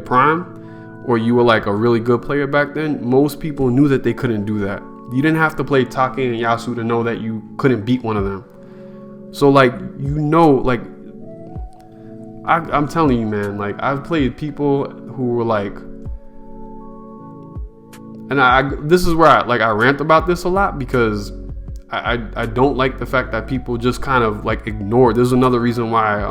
prime, or you were like a really good player back then. Most people knew that they couldn't do that. You didn't have to play Take and Yasu to know that you couldn't beat one of them. So, like, you know, like, I'm telling you, man, like, I've played people who were like, and this is where I rant about this a lot, because I don't like the fact that people just kind of like ignore. There's another reason why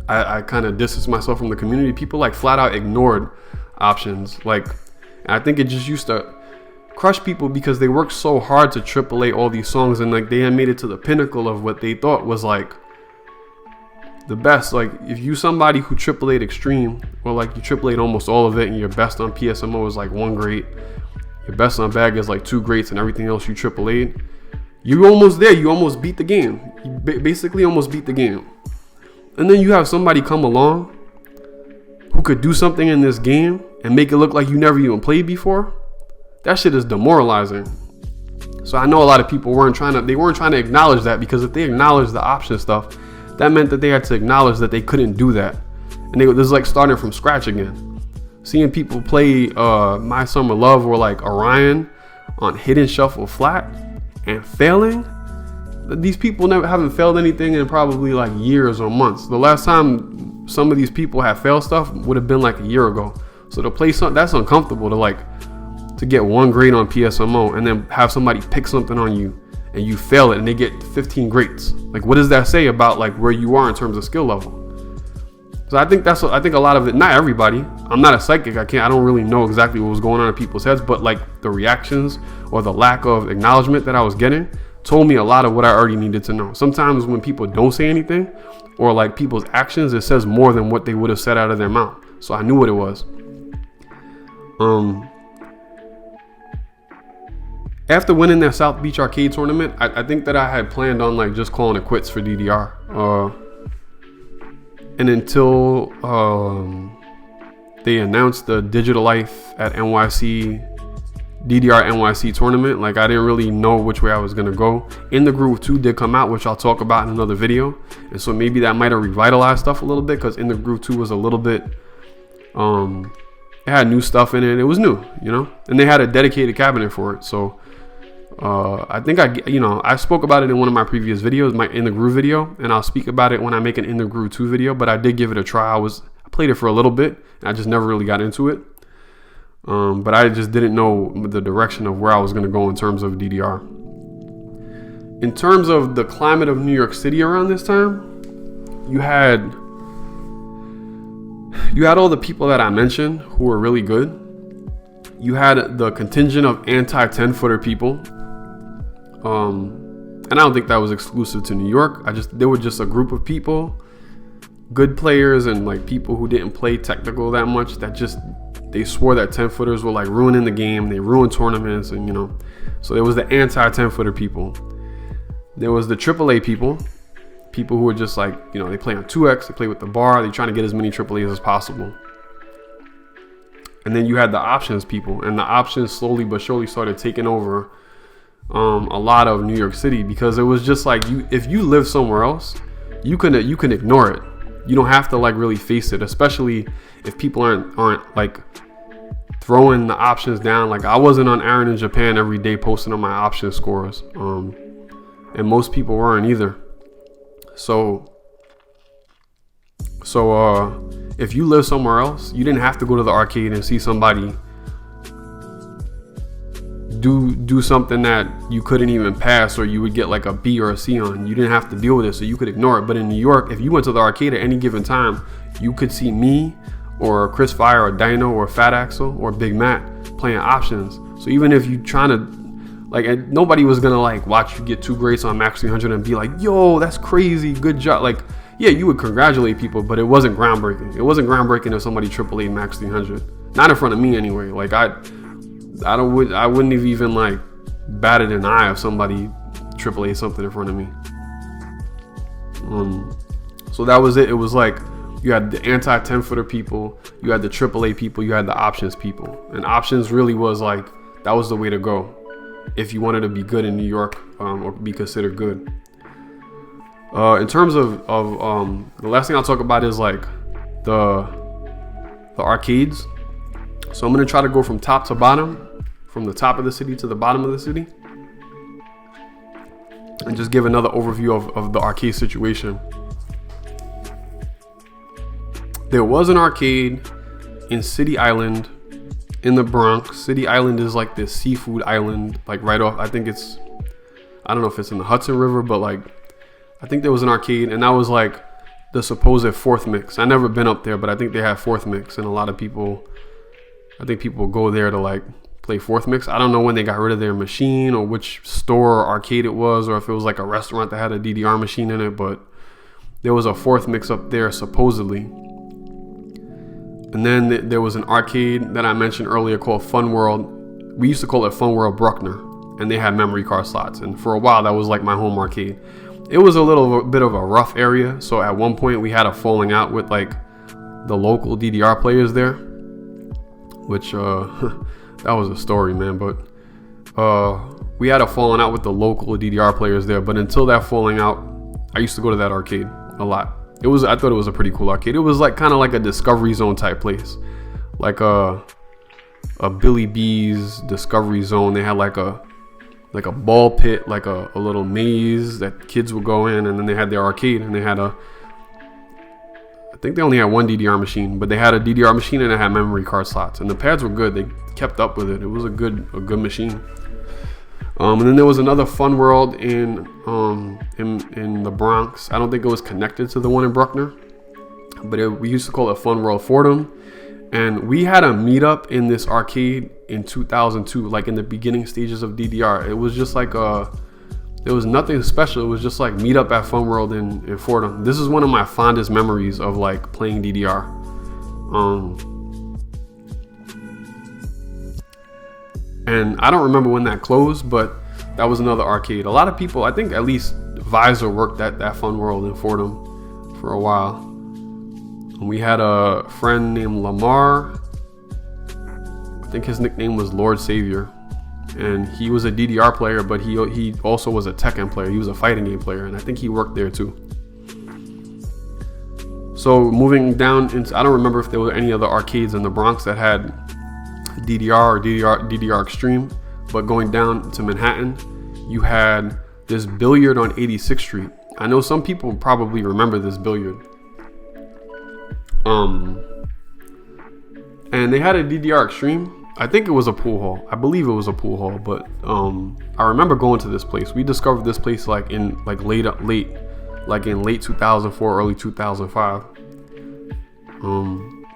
I kind of distance myself from the community. People like flat out ignored options. Like, and I think it just used to crush people because they worked so hard to AAA all these songs, and like they had made it to the pinnacle of what they thought was like the best. Like, if you somebody who AAA'd Extreme, or like you AAA'd almost all of it, and your best on PSMO is like 1 grade, your best on bag is like 2 grades, and everything else you AAA'd, you almost there. You almost beat the game. You basically almost beat the game. And then you have somebody come along who could do something in this game and make it look like you never even played before. That shit is demoralizing. So I know a lot of people weren't trying to acknowledge that, because if they acknowledged the option stuff, that meant that they had to acknowledge that they couldn't do that. And this is like starting from scratch again. Seeing people play My Summer Love or like Orion on Hidden Shuffle Flat and failing. These people haven't failed anything in probably like years or months. The last time some of these people have failed stuff would have been like a year ago. So to play something that's uncomfortable, to get 1 grade on PSMO and then have somebody pick something on you and you fail it and they get 15 grades. Like, what does that say about like where you are in terms of skill level? So I think a lot of it, not everybody. I'm not a psychic. I don't really know exactly what was going on in people's heads, but like the reactions or the lack of acknowledgement that I was getting told me a lot of what I already needed to know. Sometimes when people don't say anything, or like people's actions, it says more than what they would have said out of their mouth. So I knew what it was. After winning that South Beach Arcade tournament, I think that I had planned on like just calling it quits for DDR. And until they announced the Digital Life at NYC, DDR NYC tournament, like I didn't really know which way I was gonna go. In the Groove 2 did come out, which I'll talk about in another video, and so maybe that might have revitalized stuff a little bit, because In the Groove 2 was a little bit it had new stuff in it. It was new, and they had a dedicated cabinet for it. So I think I spoke about it in one of my previous videos, my In the Groove video, and I'll speak about it when I make an In the Groove 2 video. But I did give it a try. I played it for a little bit, and I just never really got into it. But I just didn't know the direction of where I was going to go in terms of DDR. In terms of the climate of New York City around this time, you had all the people that I mentioned who were really good. You had the contingent of anti-10-footer people. And I don't think that was exclusive to New York. There were just a group of people, good players and like people who didn't play technical that much, that just they swore that 10-footers were like ruining the game. They ruined tournaments, and so there was the anti-10-footer people. There was the AAA people, people who are just like, you know, they play on 2X, they play with the bar, they're trying to get as many AAAs as possible. And then you had the options people, and the options slowly but surely started taking over a lot of New York City, because it was just like, if you live somewhere else, you can ignore it. You don't have to like really face it, especially if people aren't like throwing the options down. Like I wasn't on Aaron in Japan every day posting on my option scores, and most people weren't either. So if you live somewhere else, you didn't have to go to the arcade and see somebody do something that you couldn't even pass, or you would get like a B or a C on. You didn't have to deal with it, so you could ignore it. But in New York, if you went to the arcade at any given time, you could see me or Chris Fire or Dino or Fat Axel or Big Matt playing options. So even if you trying to like, nobody was gonna like watch you get 2 grades on Max 300 and be like, yo, that's crazy, good job. Like, yeah, you would congratulate people, but it wasn't groundbreaking. It wasn't groundbreaking if somebody AAA Max 300. Not in front of me anyway. Like I wouldn't have even like batted an eye if somebody AAA something in front of me. So that was it. It was like you had the anti 10-footer people, you had the AAA people, you had the options people, and options really was like, that was the way to go if you wanted to be good in New York, or be considered good. In terms of the last thing I'll talk about is like the arcades. So I'm gonna try to go from top to bottom, from the top of the city to the bottom of the city, and just give another overview of the arcade situation. There was an arcade in City Island in the Bronx. City Island is like this seafood island, like right off, I don't know if it's in the Hudson River, but like I think there was an arcade, and that was like the supposed fourth mix. I never been up there, but I think they have fourth mix, and a lot of people, I think people go there to like play fourth mix. I don't know when they got rid of their machine, or which store or arcade it was, or if it was like a restaurant that had a DDR machine in it, but there was a fourth mix up there supposedly. And then there was an arcade that I mentioned earlier called Fun World. We used to call it Fun World Bruckner, and they had memory card slots, and for a while that was like my home arcade. It was a little bit of a rough area, so at one point we had a falling out with like the local DDR players there, which that was a story, man. But we had a falling out with the local DDR players there. But until that falling out, I used to go to that arcade a lot. I thought it was a pretty cool arcade. It was like kind of like a Discovery Zone type place, like a Billy B's Discovery Zone. They had like a ball pit, like a little maze that kids would go in, and then they had their arcade, and they had I think they only had one DDR machine, but they had a DDR machine and it had memory card slots, and the pads were good. They kept up with it. It was a good machine. And then there was another Fun World in the Bronx. I don't think it was connected to the one in Bruckner, but we used to call it Fun World Fordham. And we had a meetup in this arcade in 2002, like in the beginning stages of DDR. It was just like there was nothing special. It was just like meetup at Fun World in Fordham. This is one of my fondest memories of like playing DDR. And I don't remember when that closed, but that was another arcade. A lot of people, I think at least Visor worked at that Fun World in Fordham for a while. And we had a friend named Lamar. I think his nickname was Lord Savior. And he was a DDR player, but he also was a Tekken player. He was a fighting game player, and I think he worked there too. So moving down into, I don't remember if there were any other arcades in the Bronx that had DDR or DDR Extreme, but going down to Manhattan, you had this billiard on 86th Street. I know some people probably remember this billiard. And they had a DDR Extreme. I think it was a pool hall. I believe it was a pool hall, but I remember going to this place. We discovered this place like in late 2004, early 2005.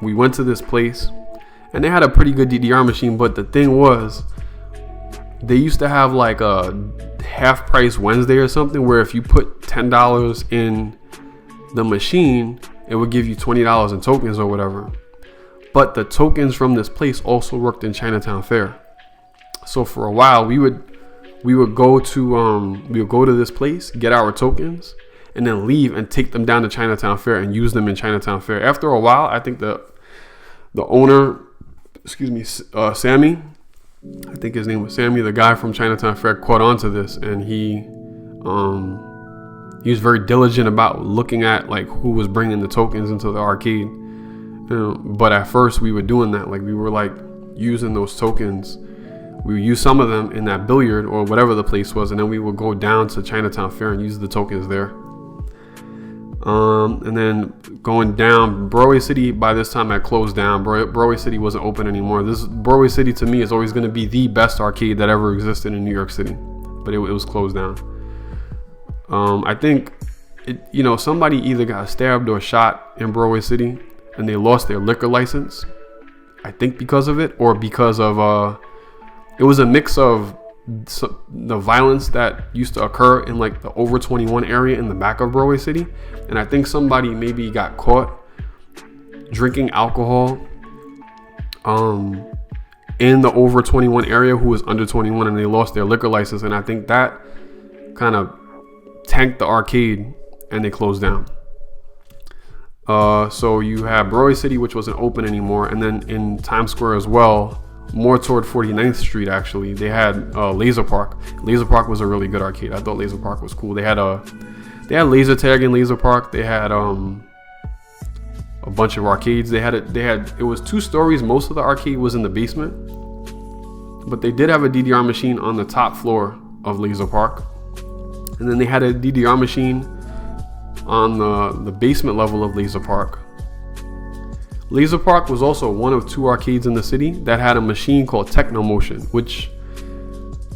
We went to this place, and they had a pretty good DDR machine, but the thing was, they used to have like a half price Wednesday or something, where if you put $10 in the machine, it would give you $20 in tokens or whatever. But the tokens from this place also worked in Chinatown Fair. So for a while, we would go to this place, get our tokens, and then leave and take them down to Chinatown Fair and use them in Chinatown Fair. After a while, I think the owner, Sammy, I think his name was Sammy, the guy from Chinatown Fair, caught on to this, and he was very diligent about looking at like who was bringing the tokens into the arcade. But at first we were doing that, like we were like using those tokens. We would use some of them in that billiard or whatever the place was, and then we would go down to Chinatown Fair and use the tokens there. And then going down, Broadway City by this time had closed down. Broadway City wasn't open anymore. Broadway City to me is always going to be the best arcade that ever existed in New York City, but it was closed down. I think somebody either got stabbed or shot in Broadway City and they lost their liquor license. I think because of it, or because of it was a mix of the violence that used to occur in like the over 21 area in the back of Broadway City, and I think somebody maybe got caught drinking alcohol in the over 21 area who was under 21, and they lost their liquor license, and I think that kind of tanked the arcade and they closed down. So you have Broadway City, which wasn't open anymore, and then in Times Square as well, more toward 49th Street actually, they had Lazer Park. Lazer Park was a really good arcade. I thought Lazer Park was cool. They had laser tag in Lazer Park. They had a bunch of arcades. It was 2 stories. Most of the arcade was in the basement, but they did have a DDR machine on the top floor of Lazer Park, and then they had a DDR machine on the basement level of Lazer Park. Lazer Park was also one of 2 arcades in the city that had a machine called Techno Motion, which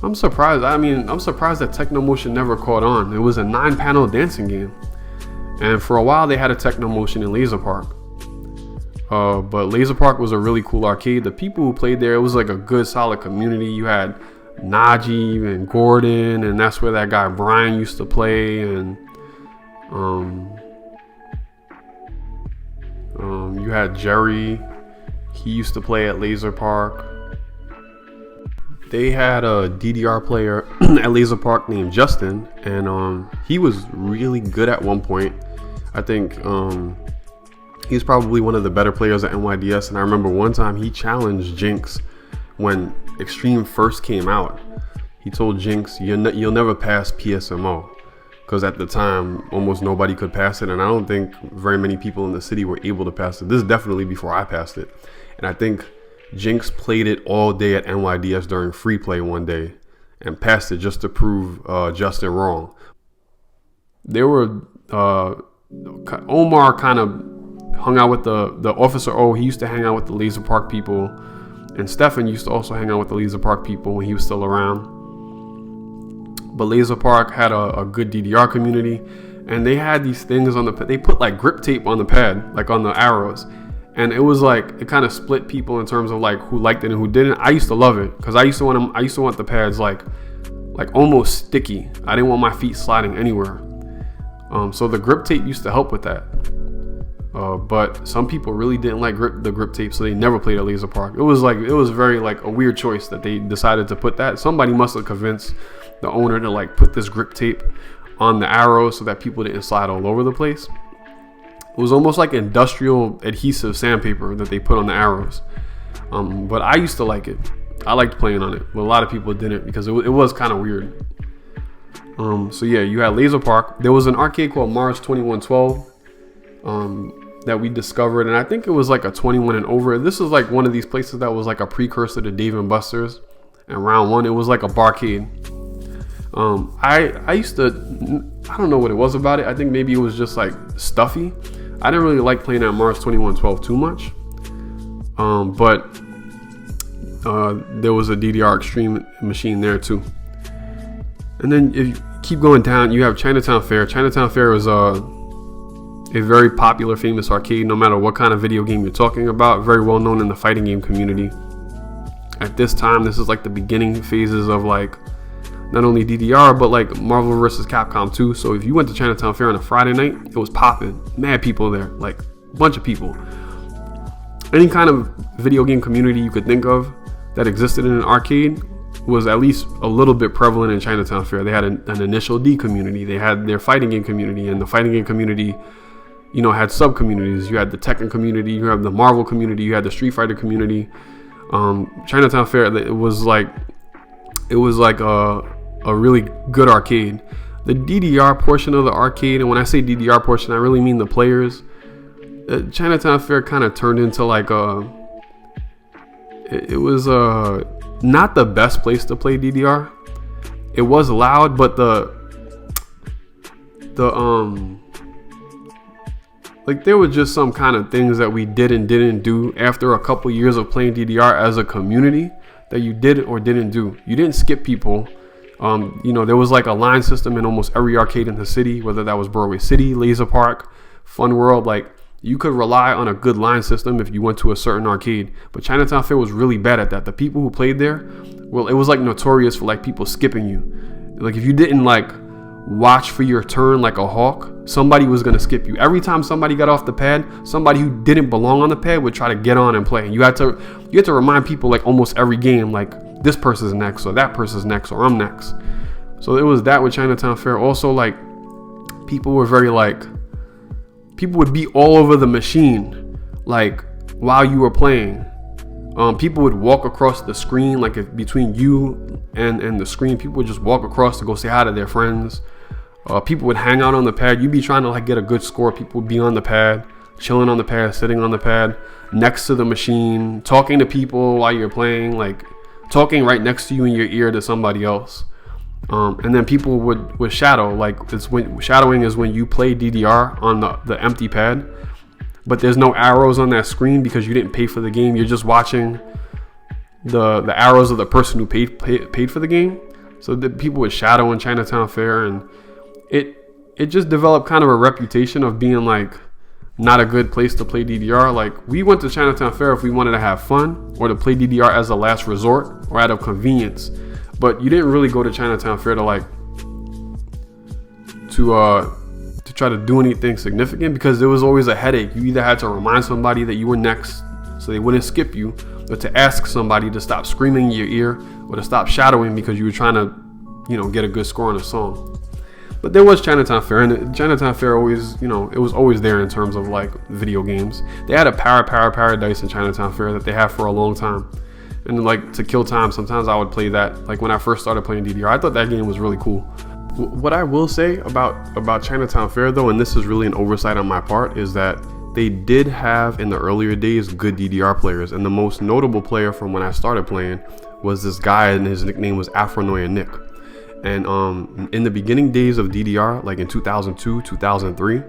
I'm surprised. I'm surprised that Techno Motion never caught on. It was a 9-panel dancing game, and for a while they had a Techno Motion in Lazer Park. But Lazer Park was a really cool arcade. The people who played there, it was like a good, solid community. You had Najee and Gordon, and that's where that guy Brian used to play, and you had Jerry. He used to play at Lazer Park. They had a DDR player at Lazer Park named Justin, and he was really good at one point. I think he's probably one of the better players at NYDS, and I remember one time he challenged Jinx when Extreme first came out. He told Jinx, you'll never pass PSMO, because at the time almost nobody could pass it, and I don't think very many people in the city were able to pass it. This is definitely before I passed it, and I think Jinx played it all day at NYDS during free play one day and passed it just to prove Justin wrong. There were Omar kind of hung out with the Officer O. He used to hang out with the Lazer Park people, and Stefan used to also hang out with the Lazer Park people when he was still around. But Lazer Park had a good DDR community, and they had these things on they put like grip tape on the pad, like on the arrows, and it was like it kind of split people in terms of like who liked it and who didn't. I used to love it because I used to want the pads like almost sticky. I didn't want my feet sliding anywhere. So the grip tape used to help with that. But some people really didn't like the grip tape, so they never played at Lazer Park. It was very like a weird choice that they decided to put that. Somebody must have convinced the owner to like put this grip tape on the arrows so that people didn't slide all over the place. It was almost like industrial adhesive sandpaper that they put on the arrows. But I used to like it. I liked playing on it, but a lot of people didn't because it was kind of weird. So yeah, you had Lazer Park. There was an arcade called Mars 2112 that we discovered, and I think it was like a 21 and over. This is like one of these places that was like a precursor to Dave & Buster's. And round one, it was like a barcade. I used to, I don't know what it was about it. I think maybe it was just like stuffy. I didn't really like playing at Mars 2112 too much. But there was a DDR Extreme machine there too. And then if you keep going down, you have Chinatown Fair. Chinatown Fair is a very popular, famous arcade, no matter what kind of video game you're talking about. Very well known in the fighting game community. At this time, this is like the beginning phases of like not only DDR, but like Marvel vs. Capcom 2. So if you went to Chinatown Fair on a Friday night, it was popping. Mad people there, like a bunch of people. Any kind of video game community you could think of that existed in an arcade was at least a little bit prevalent in Chinatown Fair. They had an initial D community. They had their fighting game community, and the fighting game community, you know, had sub communities. You had the Tekken community, you had the Marvel community, you had the Street Fighter community. Chinatown Fair, it was like a really good arcade. The DDR portion of the arcade, and when I say DDR portion, I really mean the players. Chinatown Fair kind of turned into like it was not the best place to play DDR. It was loud, but like there were just some kind of things that we did and didn't do after a couple years of playing DDR as a community that you did or didn't do. You didn't skip people. You know, there was like a line system in almost every arcade in the city, whether that was Broadway City, Lazer Park, Fun World. Like, you could rely on a good line system if you went to a certain arcade. But Chinatown Fair was really bad at that. The people who played there, well, it was like notorious for like people skipping you. Like, if you didn't like watch for your turn like a hawk, somebody was going to skip you. Every time somebody got off the pad, somebody who didn't belong on the pad would try to get on and play. And you had to remind people like almost every game, like, this person's next, or that person's next, or I'm next. So it was that with Chinatown Fair. Also, like, people were very like, people would be all over the machine, like, while you were playing. People would walk across the screen, like, if between you and the screen, people would just walk across to go say hi to their friends. People would hang out on the pad. You'd be trying to like get a good score. People would be on the pad, chilling on the pad, sitting on the pad, next to the machine, talking to people while you're playing, like talking right next to you in your ear to somebody else. And then people would shadow, like shadowing is when you play DDR on the empty pad, but there's no arrows on that screen because you didn't pay for the game. You're just watching the arrows of the person who paid for the game. So the people would shadow in Chinatown Fair, and it just developed kind of a reputation of being like not a good place to play DDR. Like, we went to Chinatown Fair if we wanted to have fun or to play DDR as a last resort or out of convenience. But you didn't really go to Chinatown Fair to like to try to do anything significant, because there was always a headache. You either had to remind somebody that you were next so they wouldn't skip you, or to ask somebody to stop screaming in your ear, or to stop shadowing because you were trying to, you know, get a good score on a song. But there was Chinatown Fair, and Chinatown Fair always, you know, it was always there in terms of like video games. They had a Paradise in Chinatown Fair that they had for a long time. And like, to kill time, sometimes I would play that. Like, when I first started playing DDR, I thought that game was really cool. What I will say about Chinatown Fair, though, and this is really an oversight on my part, is that they did have in the earlier days good DDR players. And the most notable player from when I started playing was this guy, and his nickname was Afronoia Nick. And in the beginning days of DDR, like in 2002, 2003,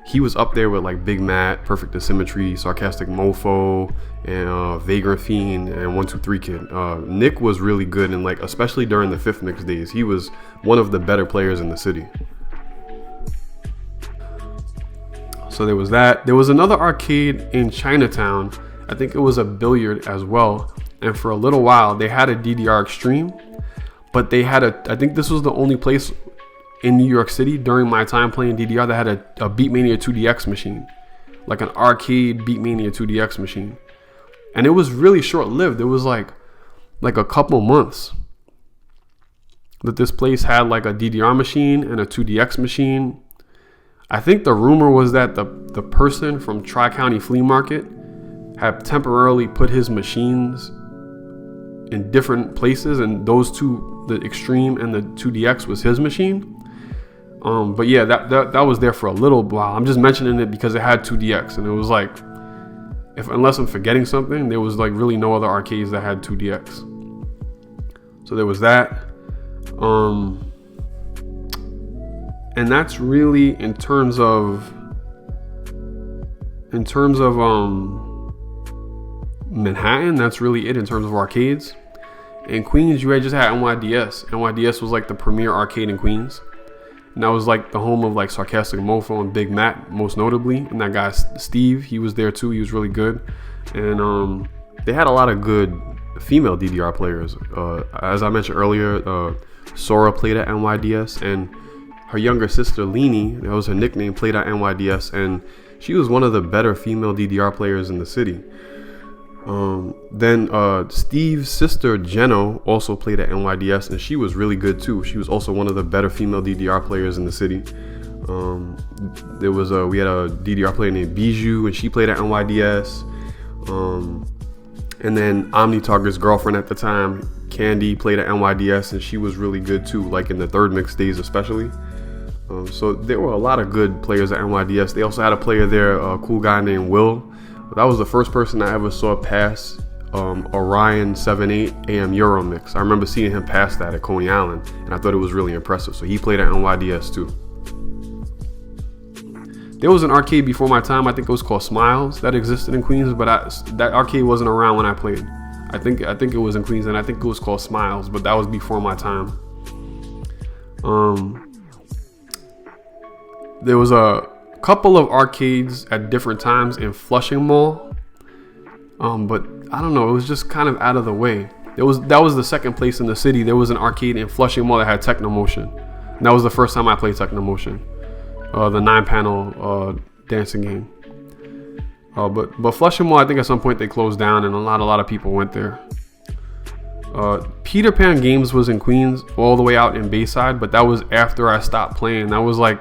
he was up there with like Big Matt, Perfect Asymmetry, Sarcastic Mofo, and Vagrant Fiend, and 123 Kid. Nick was really good, and like, especially during the Fifth Mix days, he was one of the better players in the city. So there was that. There was another arcade in Chinatown. I think it was a billiard as well. And for a little while, they had a DDR Extreme, but they had I think this was the only place in New York City during my time playing DDR that had a Beatmania 2DX machine, like an arcade Beatmania 2DX machine. And it was really short-lived. It was like a couple months that this place had like a DDR machine and a 2DX machine. I think the rumor was that the person from Tri-County Flea Market had temporarily put his machines in different places, and those two, the Extreme and the 2DX, was his machine. But yeah, that was there for a little while. I'm just mentioning it because it had 2DX, and it was like, unless I'm forgetting something, there was like really no other arcades that had 2DX. So there was that. And that's really in terms of Manhattan, that's really it in terms of arcades. In Queens, you just had NYDS. NYDS was like the premier arcade in Queens. And that was like the home of like Sarcastic Mofo and Big Matt, most notably. And that guy, Steve, he was there too. He was really good. And they had a lot of good female DDR players. As I mentioned earlier, Sora played at NYDS, and her younger sister, Leanie, that was her nickname, played at NYDS. And she was one of the better female DDR players in the city. Then Steve's sister Jeno also played at NYDS, and she was really good too. She was also one of the better female DDR players in the city. We had a DDR player named Bijou, and she played at NYDS. And then Omni Target's girlfriend at the time, Candy, played at NYDS, and she was really good too, like in the third mix days especially. So there were a lot of good players at NYDS. They also had a player there, a cool guy named Will. That was the first person I ever saw pass Orion 78 AM Euro mix. I remember seeing him pass that at Coney Island, and I thought it was really impressive. So he played at NYDS too. There was an arcade before my time. I think it was called Smiles that existed in Queens, but that arcade wasn't around when I played. I think it was in Queens, and I think it was called Smiles, but that was before my time. There was a couple of arcades at different times in Flushing Mall, but I don't know. It was just kind of out of the way. That was the second place in the city. There was an arcade in Flushing Mall that had Techno Motion, and that was the first time I played Techno Motion. The 9-panel dancing game. But Flushing Mall, I think at some point they closed down, and a lot of people went there. Peter Pan Games was in Queens, all the way out in Bayside, but that was after I stopped playing. That was like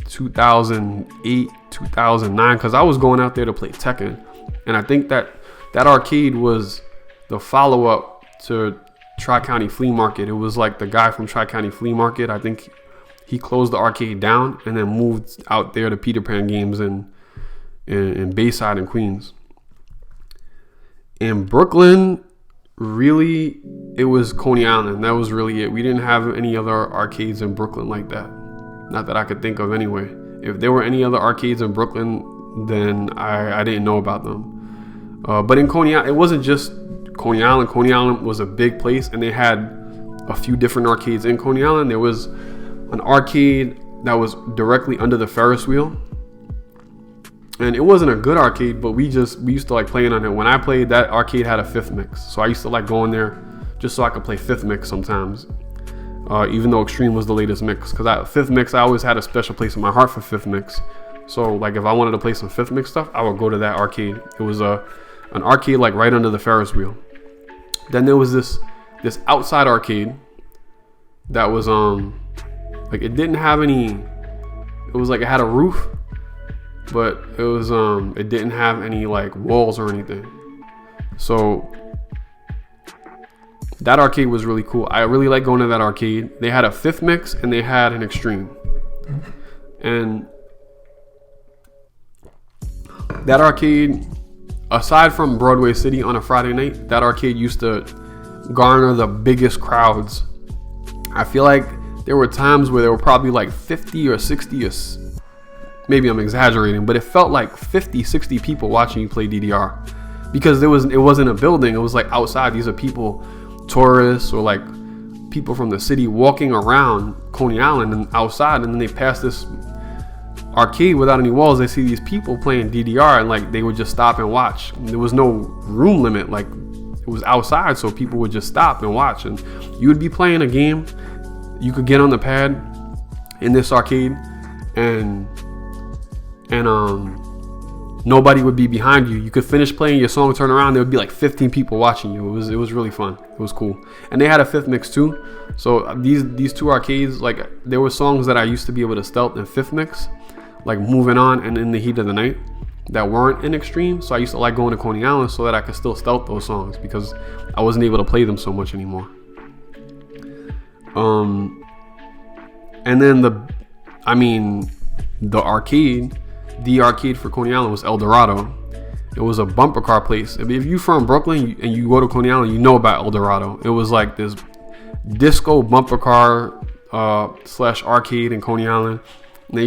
2008, 2009, because I was going out there to play Tekken, and I think that arcade was the follow-up to Tri-County Flea Market. It was like the guy from Tri-County Flea Market. I think he closed the arcade down and then moved out there to Peter Pan Games in Bayside and Queens. In Brooklyn, really, it was Coney Island. That was really it. We didn't have any other arcades in Brooklyn like that. Not that I could think of anyway. If there were any other arcades in Brooklyn, then I didn't know about them. But in Coney Island, it wasn't just Coney Island. Coney Island was a big place, and they had a few different arcades in Coney Island. There was an arcade that was directly under the Ferris wheel, and it wasn't a good arcade, but we used to like playing on it. When I played, that arcade had a fifth mix, so I used to like going there just so I could play fifth mix sometimes, even though Extreme was the latest mix, because fifth mix, I always had a special place in my heart for fifth mix. So like if I wanted to play some fifth mix stuff, I would go to that arcade. It was an arcade like right under the Ferris wheel. Then there was this outside arcade that was like it didn't have any. It was like it had a roof, but it was it didn't have any like walls or anything. So that arcade was really cool. I really like going to that arcade. They had a fifth mix and they had an Extreme. And that arcade, aside from Broadway City on a Friday night, that arcade used to garner the biggest crowds. I feel like there were times where there were probably like 50 or 60 or maybe I'm exaggerating, but it felt like 50, 60 people watching you play DDR, because it wasn't a building. It was like outside. These are people, tourists or like people from the city walking around Coney Island and outside, and then they pass this arcade without any walls. They see these people playing DDR, and like they would just stop and watch. There was no room limit. Like it was outside, so people would just stop and watch, and you would be playing a game. You could get on the pad in this arcade, and nobody would be behind you. You could finish playing your song, turn around, there would be like 15 people watching you. It was really fun. It was cool. And they had a fifth mix too. So these two arcades, like there were songs that I used to be able to stealth in fifth mix, like Moving On and In the Heat of the Night, that weren't in Extreme. So I used to like going to Coney Island so that I could still stealth those songs, because I wasn't able to play them so much anymore. And then the arcade for Coney Island was El Dorado. It was a bumper car place. If you're from Brooklyn and you go to Coney Island, you know about El Dorado. It was like this disco bumper car / arcade in Coney Island. And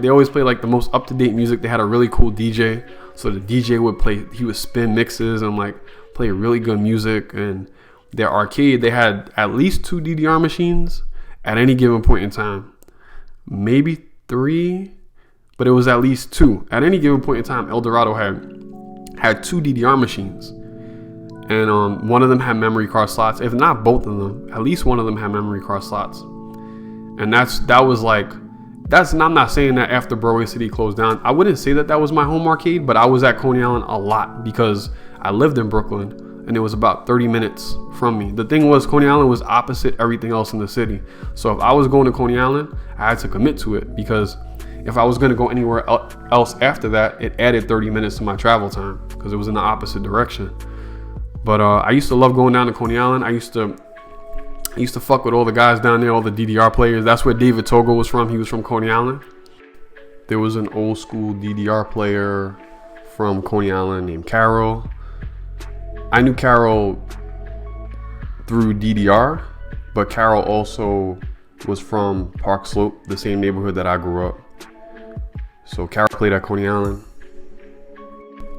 they always play like the most up-to-date music. They had a really cool DJ. So the DJ he would spin mixes and like play really good music. And their arcade, they had at least 2 DDR machines at any given point in time. Maybe 3, but it was at least 2. At any given point in time, El Dorado had 2 DDR machines. And one of them had memory card slots. If not both of them, at least one of them had memory card slots. And I'm not saying that after Broadway City closed down, I wouldn't say that was my home arcade, but I was at Coney Island a lot because I lived in Brooklyn, and it was about 30 minutes from me. The thing was, Coney Island was opposite everything else in the city. So if I was going to Coney Island, I had to commit to it, because if I was going to go anywhere else after that, it added 30 minutes to my travel time because it was in the opposite direction. But I used to love going down to Coney Island. I used to fuck with all the guys down there, all the DDR players. That's where David Togo was from. He was from Coney Island. There was an old school DDR player from Coney Island named Carol. I knew Carol through DDR, but Carol also was from Park Slope, the same neighborhood that I grew up. So Carol played at Coney Island.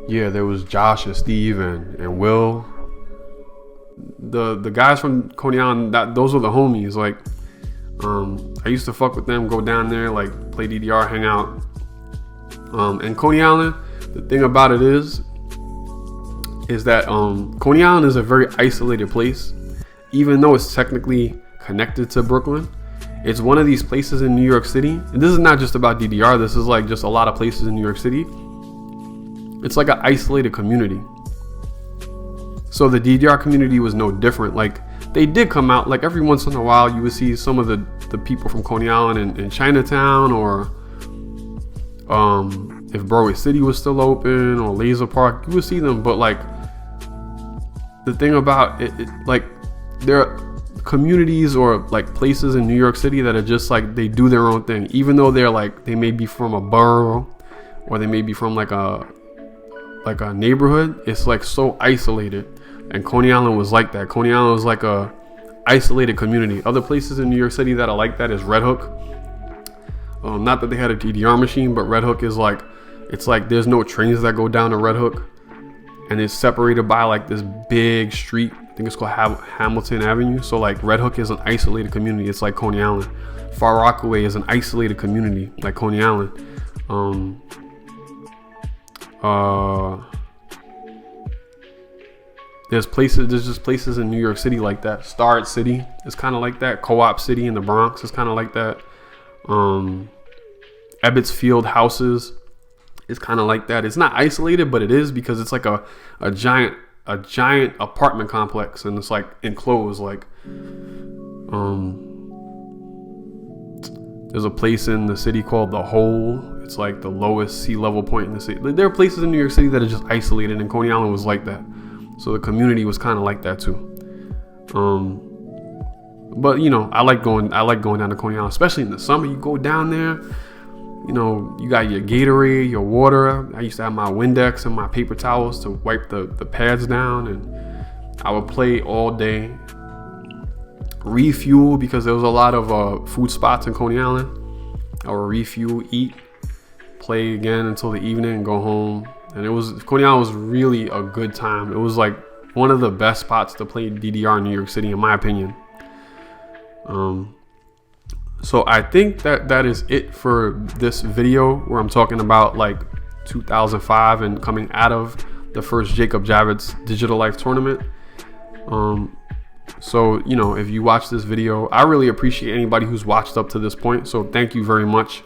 Yeah, there was Josh and Steve and Will. The guys from Coney Island, those were the homies. Like, I used to fuck with them, go down there, like play DDR, hang out. And Coney Island, the thing about it is that Coney Island is a very isolated place, even though it's technically connected to Brooklyn. It's one of these places in New York City, and this is not just about DDR, this is like just a lot of places in New York City. It's like an isolated community. So the DDR community was no different. Like, they did come out, like every once in a while you would see some of the people from Coney Island in Chinatown, or if Broadway City was still open, or Lazer Park, you would see them. But like, the thing about it like, there are communities or like places in New York City that are just like, they do their own thing, even though they're like, they may be from a borough, or they may be from like a neighborhood. It's like so isolated, and Coney Island was like that. Coney Island was like a isolated community. Other places in New York City that are like that is Red Hook. Not that they had a DDR machine, but Red Hook is like, it's like there's no trains that go down to Red Hook, and it's separated by like this big street. I think it's called Hamilton Avenue. So like, Red Hook is an isolated community. It's like Coney Island. Far Rockaway is an isolated community like Coney Island. There's just places in New York City like that. Starrett City is kind of like that. Co-op City in the Bronx is kind of like that. Ebbets Field Houses is kind of like that. It's not isolated, but it is, because it's like a giant apartment complex, and it's like enclosed. Like, there's a place in the city called The Hole. It's like the lowest sea level point in the city. There are places in New York City that are just isolated, and Coney Island was like that. So the community was kind of like that too. But you know, I like going down to Coney Island, especially in the summer. You go down there, you know, you got your Gatorade, your water. I used to have my Windex and my paper towels to wipe the pads down, and I would play all day. Refuel, because there was a lot of food spots in Coney Island. I would refuel, eat, play again until the evening, and go home. And Coney Island was really a good time. It was like one of the best spots to play DDR in New York City, in my opinion. So I think that is it for this video, where I'm talking about like 2005 and coming out of the first Jacob Javits Digital Life tournament. So, you know, if you watch this video, I really appreciate anybody who's watched up to this point. So thank you very much.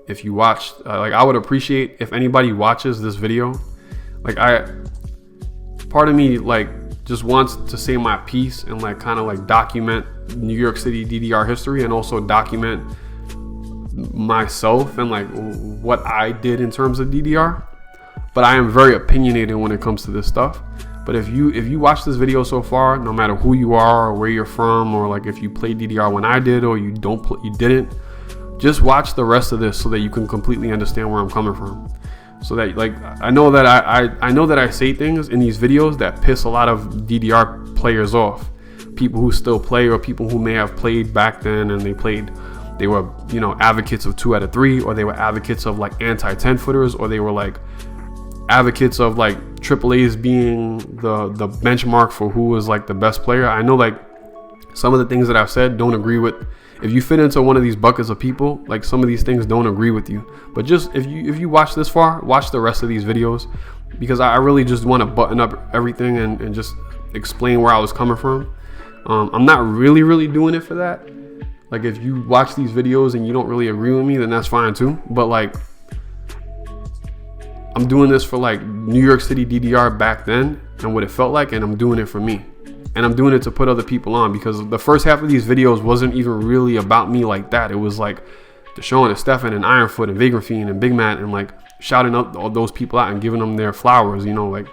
If you watched, like, I would appreciate if anybody watches this video. Like, part of me like just wants to say my piece and like kind of like document New York City DDR history, and also document myself and like what I did in terms of DDR. But I am very opinionated when it comes to this stuff. But if you watch this video so far, no matter who you are or where you're from, or like if you played DDR when I did, or you didn't, just watch the rest of this so that you can completely understand where I'm coming from. So that, like, I know that I say things in these videos that piss a lot of DDR players off. People who still play, or people who may have played back then, and they were, you know, advocates of 2 out of 3, or they were advocates of like anti-10 footers, or they were like advocates of like AAAs being the benchmark for who was like the best player. I know like some of the things that I've said don't agree with. If you fit into one of these buckets of people, like some of these things don't agree with you. But just if you watch this far, watch the rest of these videos, because I really just want to button up everything and just explain where I was coming from. I'm not really doing it for that. Like, if you watch these videos and you don't really agree with me, then that's fine too. But like, I'm doing this for like New York City DDR back then and what it felt like, and I'm doing it for me. And I'm doing it to put other people on, because the first half of these videos wasn't even really about me like that. It was like Deshaun and Stefan and Ironfoot and Vagrant Fiend and Big Matt, and like shouting up all those people out and giving them their flowers, you know, like,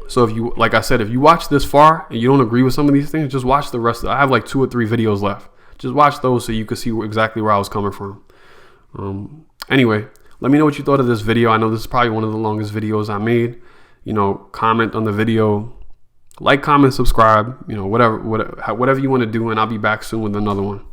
so if you, like I said, if you watch this far and you don't agree with some of these things, just watch the rest. I have like 2 or 3 videos left. Just watch those so you can see exactly where I was coming from. Anyway, let me know what you thought of this video. I know this is probably one of the longest videos I made. You know, comment on the video, like, comment, subscribe, you know, whatever you want to do, and I'll be back soon with another one.